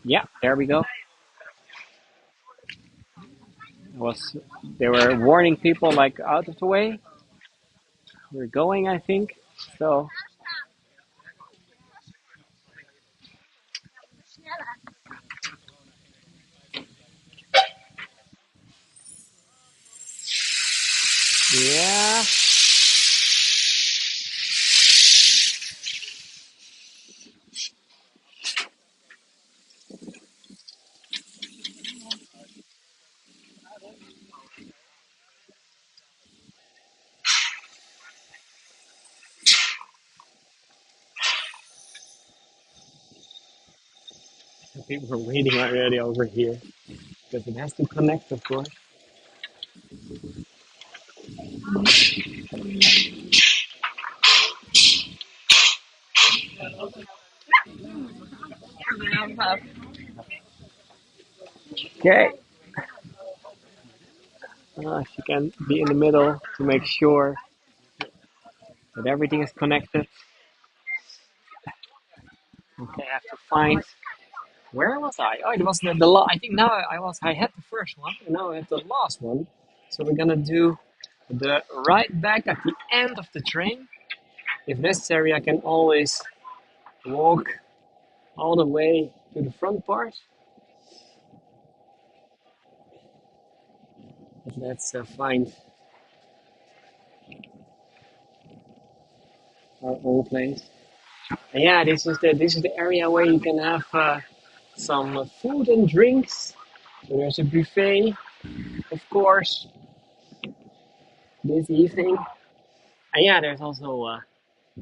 Yeah, there we go. Was They were warning people like out of the way. We're going, I think. So yeah, people are waiting already over here because it has to connect, of course. Okay, she can be in the middle to make sure that everything is connected. Okay, I have to find where was I? Oh, it was I think now I had the first one and now I have the last one. So we're gonna do the right back at the end of the train. If necessary, I can always walk all the way to the front part. But let's find our own place. And yeah, this is the area where you can have some food and drinks. So there's a buffet, of course, this evening. And yeah, there's also a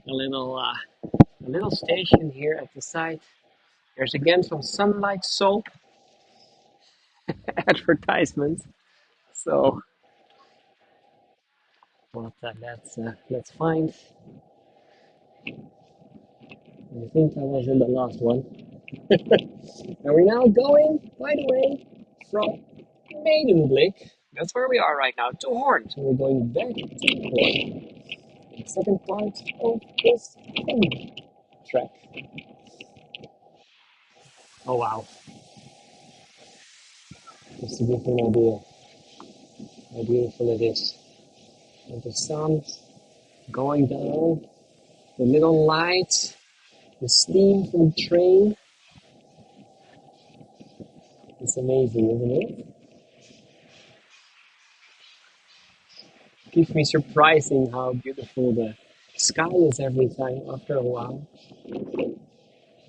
little station here at the side. There's again some sunlight soap advertisements. So but let's find. I think I was in the last one. And we're now going, by the way, from Medemblik. That's where we are right now, to Hoorn. So we're going back to Hoorn. The second part of this track. Oh wow, just to give you an idea how beautiful it is. And the sun going down, the little lights, the steam from the train. It's amazing, isn't it? Keeps me surprising how beautiful the sky is every time after a while.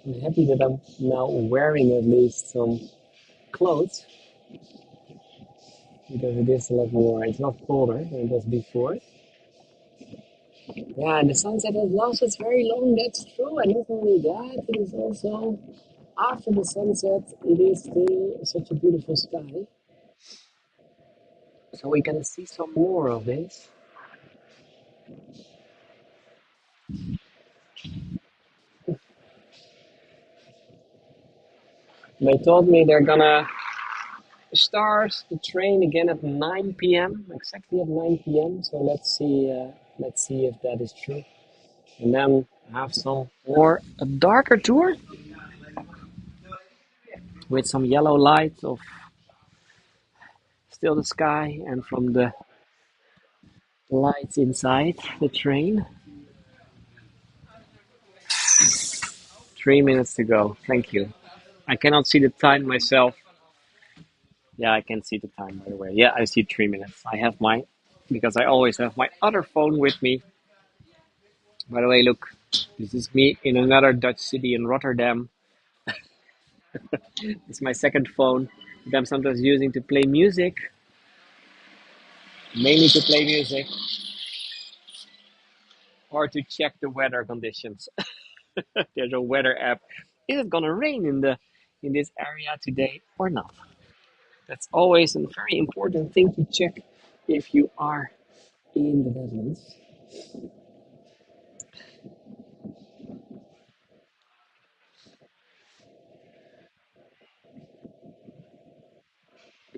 I'm happy that I'm now wearing at least some clothes because it is a lot more, it's not colder than it was before. Yeah, and the sunset has lasted very long, that's true. And not only that, it is also after the sunset, it is still such a beautiful sky. So we're gonna see some more of this. They told me they're gonna starts the train again at 9 p.m. exactly at 9 p.m. So let's see if that is true, and then have some more a darker tour with some yellow light of still the sky and from the lights inside the train. 3 minutes to go. Thank you. I cannot see the time myself. Yeah, I can see the time by the way. Yeah, I see 3 minutes. I have my because I always have my other phone with me. By the way, look, this is me in another Dutch city in Rotterdam. It's my second phone that I'm sometimes using to play music, mainly to play music or to check the weather conditions. There's a weather app. Is it gonna rain in this area today or not? That's always a very important thing to check if you are in the Netherlands.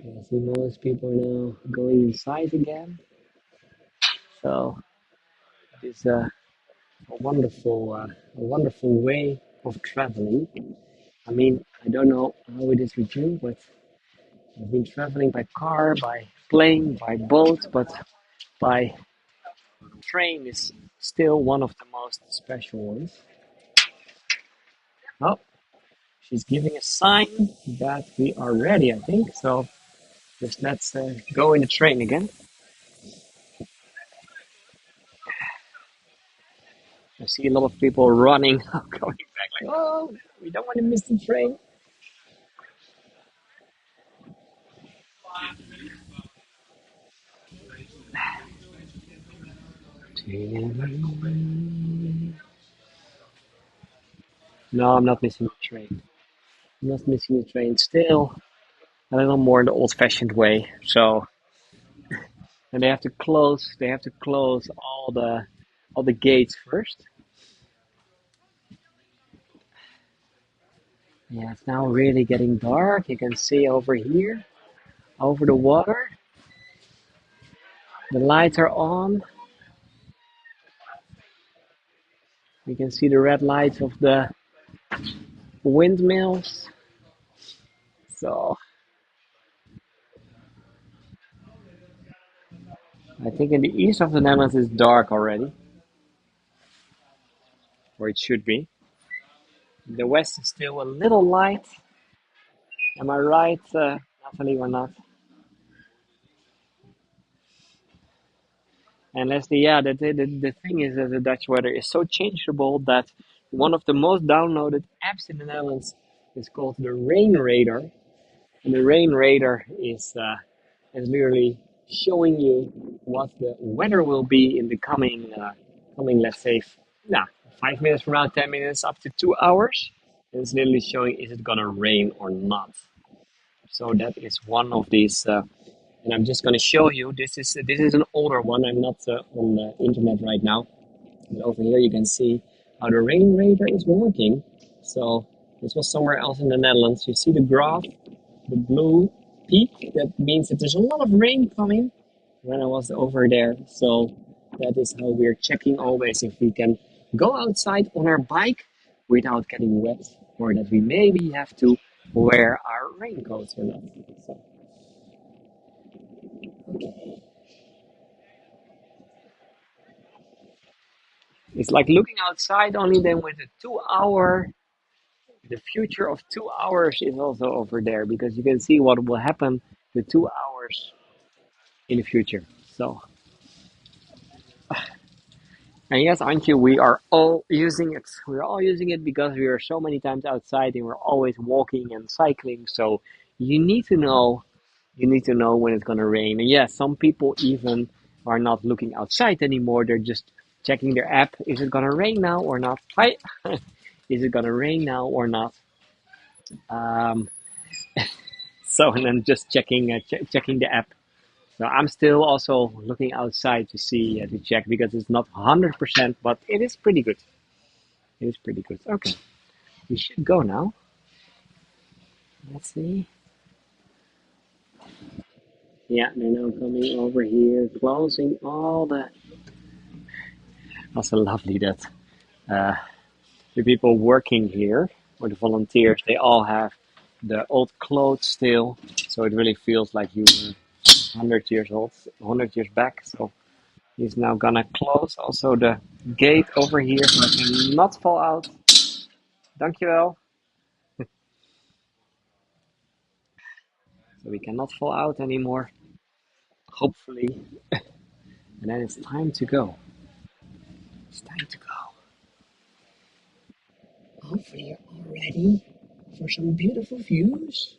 I see most people are now going inside again. So it's a wonderful way of traveling. I mean, I don't know how it is with you, but I've been traveling by car, by plane, by boat, but by train is still one of the most special ones. Oh, she's giving a sign that we are ready, I think. So just let's go in the train again. I see a lot of people running, going back, like, oh, we don't want to miss the train. No, I'm not missing the train. I'm not missing the train. Still a little more in the old-fashioned way. So, and they have to close. They have to close all the gates first. Yeah, it's now really getting dark. You can see over here, over the water. The lights are on. You can see the red lights of the windmills. So I think in the east of the Netherlands it's dark already, or it should be. The west is still a little light. Am I right, Natalie, or not? And Leslie, yeah, the thing is that the Dutch weather is so changeable that one of the most downloaded apps in the Netherlands is called the Rain Radar. And the Rain Radar is literally showing you what the weather will be in the coming, let's say, nah, 5 minutes from now, 10 minutes, up to 2 hours. And it's literally showing is it gonna rain or not. So that is one of these, and I'm just gonna show you. This is an older one. I'm not on the internet right now. But over here you can see how the rain radar is working. So this was somewhere else in the Netherlands. You see the graph, the blue peak. That means that there's a lot of rain coming when I was over there. So that is how we're checking always if we can go outside on our bike without getting wet, or that we maybe have to wear our raincoats or not. So, it's like looking outside only then with a 2 hour. The future of 2 hours is also over there because you can see what will happen with 2 hours in the future. So, and yes, Antje, we are all using it. We're all using it because we are so many times outside and we're always walking and cycling. So you need to know, you need to know when it's gonna rain. And yes, some people even are not looking outside anymore. They're just checking their app. Is it gonna rain now or not? Hi. Is it gonna rain now or not? Um, so and then just checking the app. So I'm still also looking outside to see to check because it's not 100%, but it is pretty good. It is pretty good. Okay, we should go now. Let's see. Yeah, they're now coming over here, closing all the. Also lovely that uh, the people working here, or the volunteers, they all have the old clothes still, so it really feels like you were 100 years old, 100 years back. So he's now gonna close also the gate over here so I cannot fall out. Dankjewel. So we cannot fall out anymore, hopefully. And then it's time to go. It's time to go. Hopefully you're all ready for some beautiful views.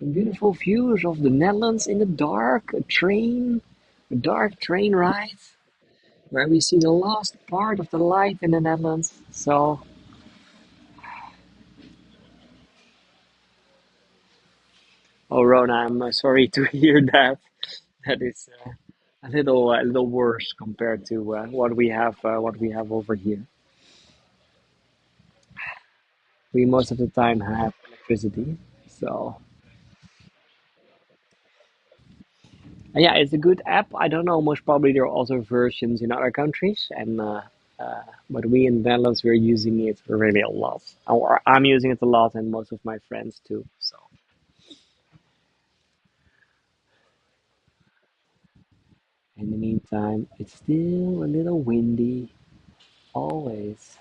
Some beautiful views of the Netherlands in the dark, a dark train ride, where we see the last part of the light in the Netherlands. So, oh Rona, I'm sorry to hear that. That is a little worse compared to what we have over here. We most of the time have electricity, so yeah, it's a good app. I don't know, most probably there are also versions in other countries, and but we in the Netherlands we're using it really a lot. Or I'm using it a lot, and most of my friends too. So in the meantime, it's still a little windy. Always,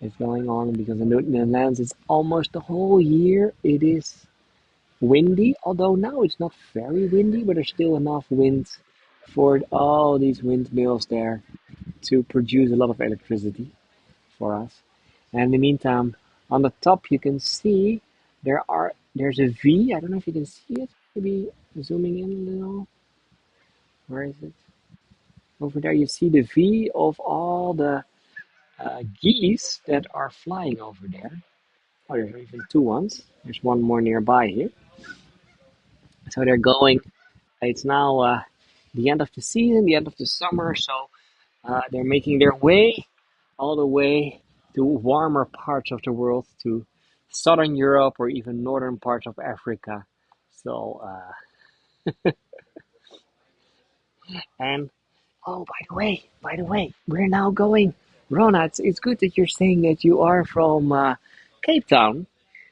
it's going on because in the Netherlands it's almost the whole year. It is windy, although now it's not very windy, but there's still enough wind for all these windmills there to produce a lot of electricity for us. And in the meantime, on the top you can see there's a V. I don't know if you can see it. Maybe zooming in a little. Where is it? Over there you see the V of all the geese that are flying over there. Oh, there's even two ones. There's one more nearby here. So they're going. It's now the end of the season, the end of the summer. So they're making their way all the way to warmer parts of the world, to southern Europe or even northern parts of Africa. So, and oh, by the way, we're now going. Rona, it's good that you're saying that you are from Cape Town.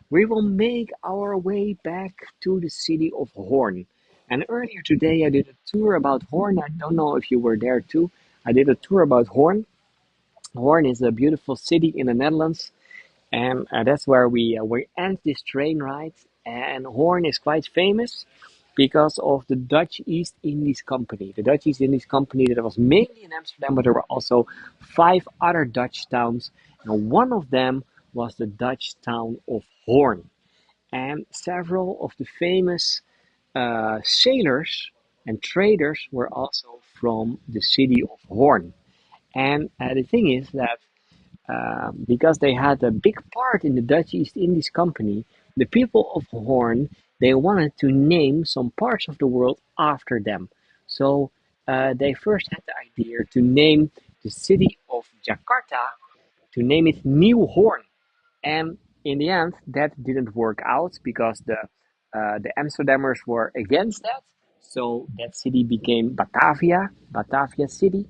We will make our way back to the city of Hoorn. And earlier today, I did a tour about Hoorn. I don't know if you were there too. I did a tour about Hoorn. Hoorn is a beautiful city in the Netherlands, and that's where we end this train ride. And Hoorn is quite famous because of the Dutch East Indies Company. The Dutch East Indies Company that was mainly in Amsterdam, but there were also five other Dutch towns, and one of them was the Dutch town of Hoorn. And several of the famous sailors and traders were also from the city of Hoorn. And the thing is that because they had a big part in the Dutch East Indies Company, the people of Hoorn, they wanted to name some parts of the world after them. So they first had the idea to name the city of Jakarta, to name it New Hoorn. And in the end, that didn't work out because the Amsterdammers were against that. So that city became Batavia, Batavia City.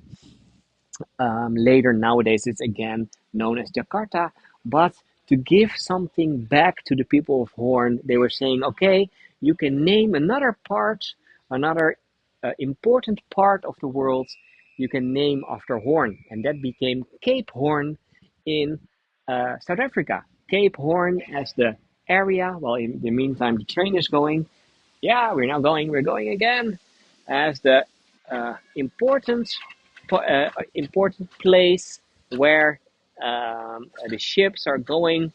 Later, nowadays, it's again known as Jakarta. But to give something back to the people of Hoorn, they were saying, okay, you can name another part, another important part of the world, you can name after Hoorn. And that became Cape Hoorn in South Africa. Cape Hoorn as the area, while in the meantime, the train is going. Yeah, we're going again as the important important place where the ships are going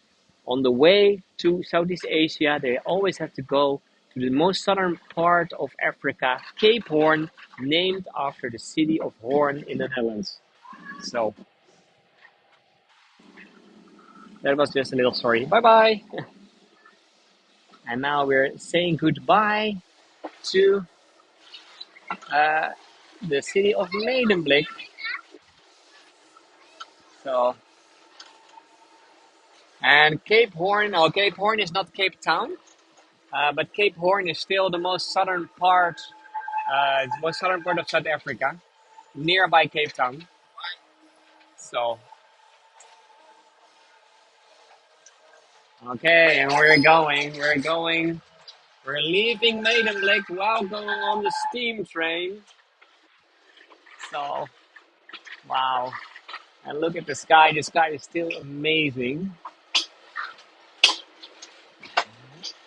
on the way to Southeast Asia. They always have to go to the most southern part of Africa, Cape Horn, named after the city of Hoorn in the Netherlands. So that was just a little story. Bye bye. And now we're saying goodbye to uh, the city of Medemblik. So And Cape Horn, oh, Cape Horn is not Cape Town, but Cape Horn is still the most southern part of South Africa, nearby Cape Town. So, okay, and we're going, we're leaving Medemblik while going on the steam train. So, wow. And look at the sky is still amazing.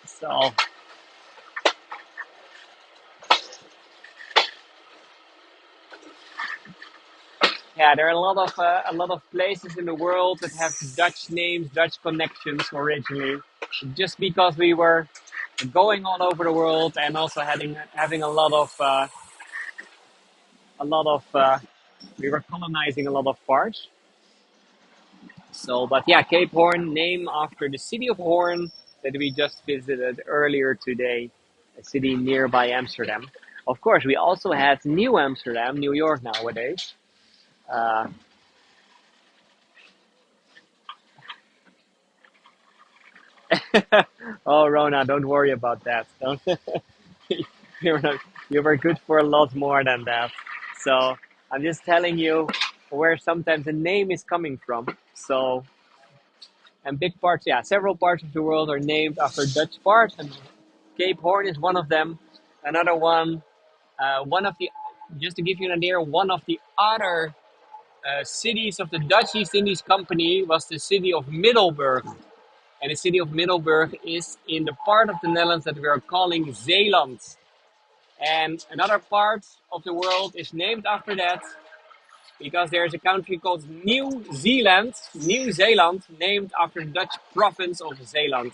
So, yeah, there are a lot of places in the world that have Dutch names, Dutch connections originally, just because we were going all over the world and also having a lot of we were colonizing a lot of parts. So, but yeah, Cape Horn, named after the city of Hoorn that we just visited earlier today, a city nearby Amsterdam. Of course, we also had New Amsterdam, New York nowadays. Uh, oh, Rona, don't worry about that. Don't. you're not, you were good for a lot more than that. So I'm just telling you where sometimes the name is coming from. So, and big parts, yeah, several parts of the world are named after Dutch parts, and Cape Horn is one of them. Another one, one of the, just to give you an idea, one of the other cities of the Dutch East Indies Company was the city of Middelburg. And the city of Middelburg is in the part of the Netherlands that we are calling Zeeland. And another part of the world is named after that because there's a country called New Zealand, named after the Dutch province of Zeeland.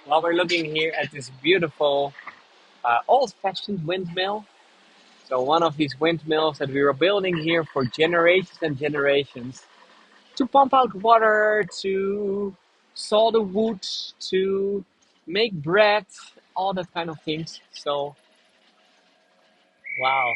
While we're looking here at this beautiful old-fashioned windmill. So one of these windmills that we were building here for generations and generations to pump out water, to saw the wood, to make bread, all that kind of things. So wow.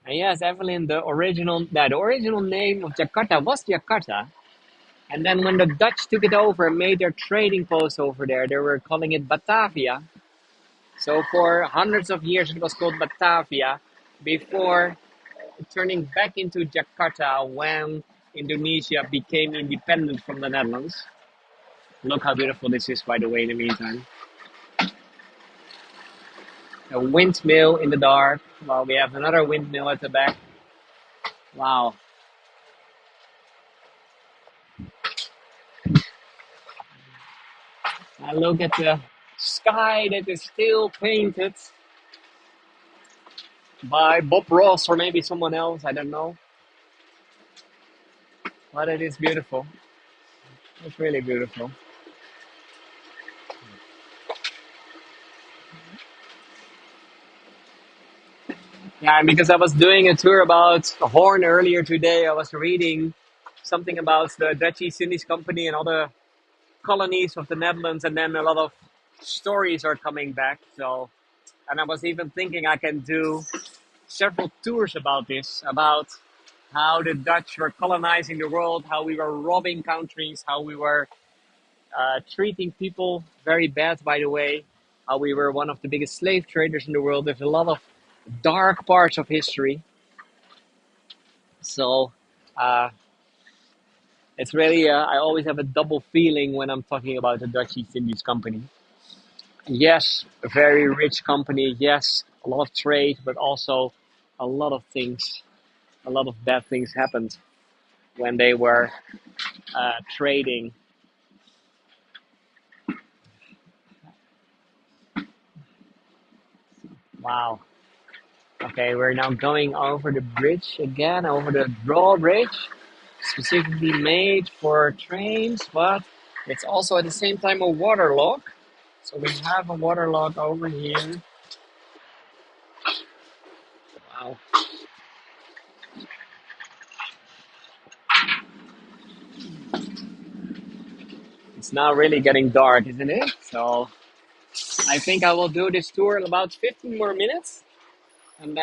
And yes, Evelyn, the original name of Jakarta was Jakarta. And then when the Dutch took it over and made their trading post over there, they were calling it Batavia. So for hundreds of years it was called Batavia before turning back into Jakarta when Indonesia became independent from the Netherlands. Look how beautiful this is, by the way, in the meantime. A windmill in the dark, while we have another windmill at the back. Wow. And look at the sky that is still painted by Bob Ross or maybe someone else, I don't know. But it is beautiful. It's really beautiful. Yeah, and because I was doing a tour about Hoorn earlier today, I was reading something about the Dutch East Indies Company and all the colonies of the Netherlands, and then a lot of stories are coming back. So, and I was even thinking I can do several tours about this, about how the Dutch were colonizing the world, how we were robbing countries, how we were treating people very bad, by the way, how we were one of the biggest slave traders in the world. There's a lot of dark parts of history. So, uh, it's really, I always have a double feeling when I'm talking about the Dutch East Indies Company. Yes, a very rich company. Yes, a lot of trade, but also a lot of things, a lot of bad things happened when they were trading. Wow. Okay, we're now going over the bridge again, over the drawbridge, specifically made for trains, but it's also at the same time a waterlock. So we have a waterlock over here. Wow. It's now really getting dark, isn't it? So I think I will do this tour in about 15 more minutes, and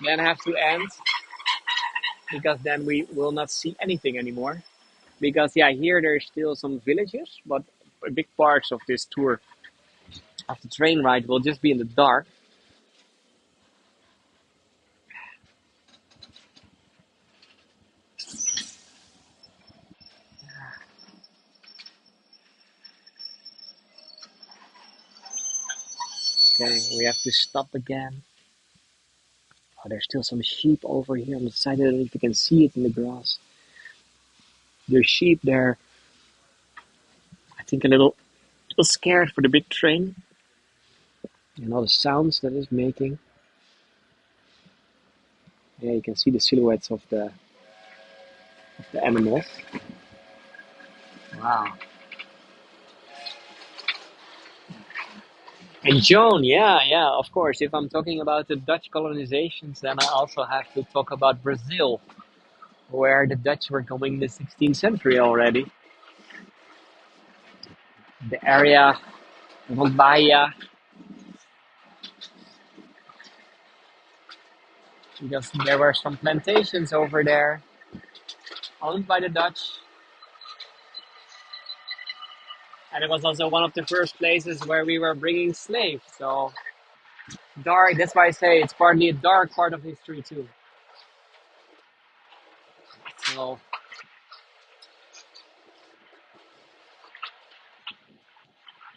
then have to end because then we will not see anything anymore. Because yeah, here there's still some villages, but big parts of this tour of the train ride will just be in the dark. Okay, we have to stop again. Oh, there's still some sheep over here on the side. I don't know if you can see it in the grass. There's sheep there. I think a little scared for the big train and all the sounds that it's making. Yeah, you can see the silhouettes of the animals. Wow. And Joan, yeah, of course. If I'm talking about the Dutch colonizations, then I also have to talk about Brazil, where the Dutch were going in the 16th century already. The area of Bahia, because there were some plantations over there owned by the Dutch. And it was also one of the first places where we were bringing slaves. So dark, that's why I say it's partly a dark part of history too. So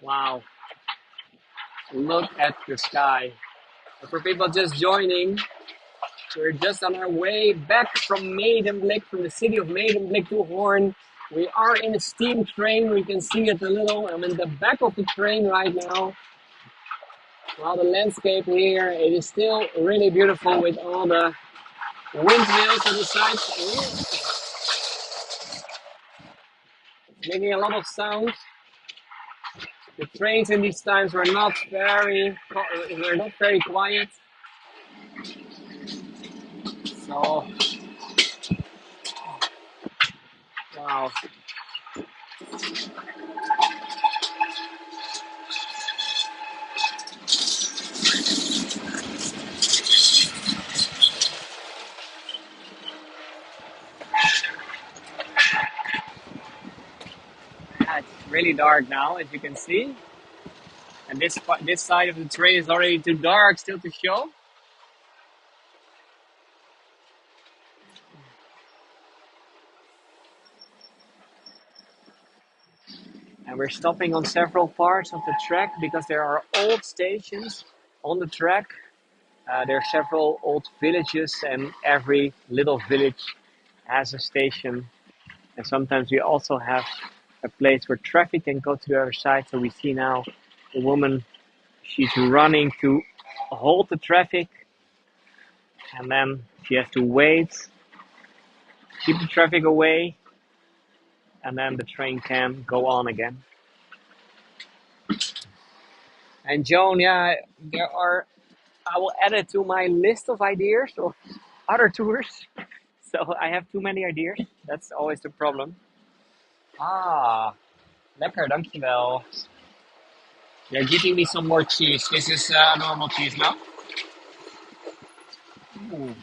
wow, look at the sky. And for people just joining, we're just on our way back from Medemblik, from the city of Medemblik to Hoorn. We are in a steam train. We can see it a little. I'm in the back of the train right now. While the landscape here, it is still really beautiful with all the windmills on the sides, making a lot of sound. The trains in these times were not very quiet. So wow, yeah, it's really dark now, as you can see. And this side of the train is already too dark still to show. And we're stopping on several parts of the track because there are old stations on the track. There are several old villages, and every little village has a station. And sometimes we also have a place where traffic can go to the other side. So we see now a woman, she's running to halt the traffic, and then she has to wait, keep the traffic away, and then the train can go on again. And Joan, yeah, there are, I will add it to my list of ideas of other tours. So I have too many ideas. That's always the problem. Ah, lekker, dankjewel. They're giving me some more cheese. This is normal cheese now. Ooh.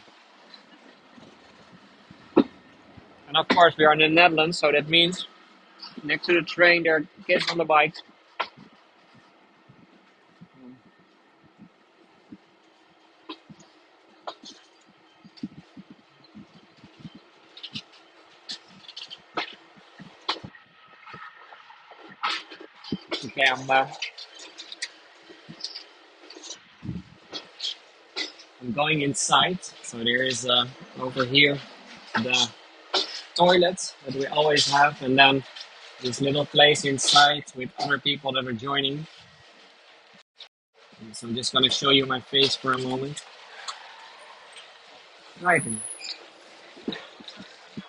And of course, we are in the Netherlands, so that means next to the train there are kids on the bikes. Okay, I'm going inside. So there is over here the toilet that we always have, and then this little place inside with other people that are joining. So I'm just gonna show you my face for a moment. Right.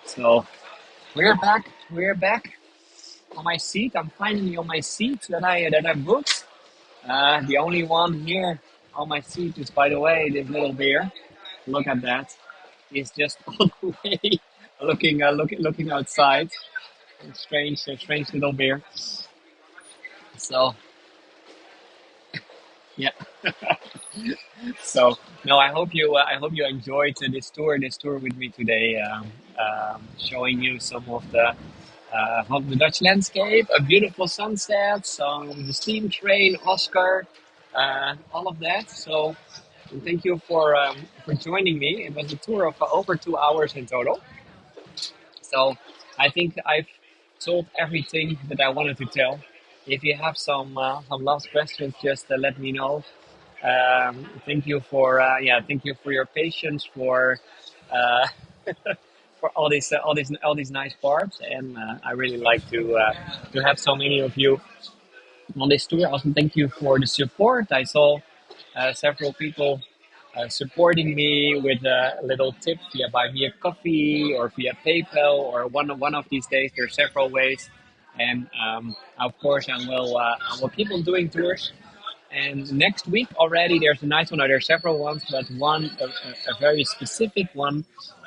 So we're back. We're back on my seat. I'm finally on my seat that I booked. The only one here on my seat is, by the way, this little bear. Look at that. He's just all the way looking outside. A strange little bear. So Yeah. So no, I hope you enjoyed this tour with me today, showing you some of the Dutch landscape, a beautiful sunset, some the steam train, Oscar, all of that. So thank you for joining me. It was a tour of over 2 hours in total. So I think I've told everything that I wanted to tell. If you have some last questions, just let me know. Thank you thank you for your patience uh, for all these nice parts, and I really like to have so many of you on this tour. Also, thank you for the support. I saw several people supporting me with a little tip via buy me a coffee or via PayPal or one of these days. There are several ways, and of course I will keep on doing tours. And next week already, there's a nice one. There are several ones, but a very specific one,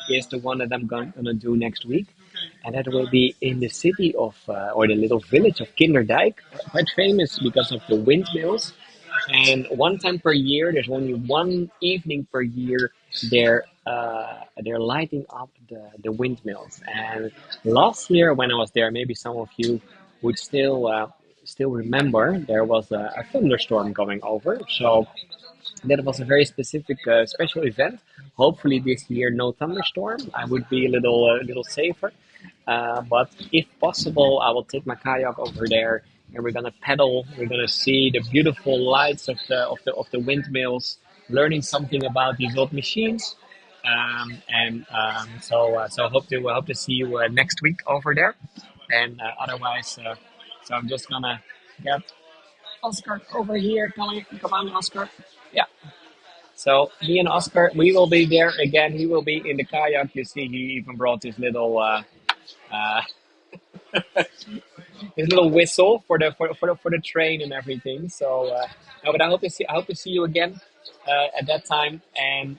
is the one that I'm gonna do next week, and that will be in the city of or the little village of Kinderdijk, quite famous because of the windmills. And one time per year, there's only one evening per year. They're lighting up the windmills. And last year when I was there, maybe some of you would still remember there was a thunderstorm going over. So that was a very specific special event. Hopefully this year no thunderstorm. I would be a little safer. But if possible, I will take my kayak over there, and we're gonna paddle. We're gonna see the beautiful lights of the windmills, learning something about these old machines. So hope to see you next week over there. And otherwise, so I'm just gonna get Oscar over here. Come on, Oscar. Yeah. So me and Oscar, we will be there again. He will be in the kayak. You see, he even brought uh, his little whistle for the train and everything. So, no, but I hope to see you again at that time, and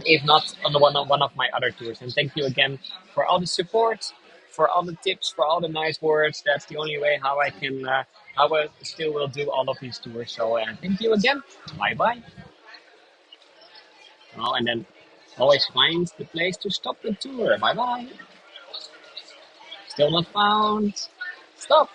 if not on one of my other tours. And thank you again for all the support, for all the tips, for all the nice words. That's the only way how I still will do all of these tours. So, thank you again. Bye bye. Oh, and then always find the place to stop the tour. Bye bye. Still not found. Stop.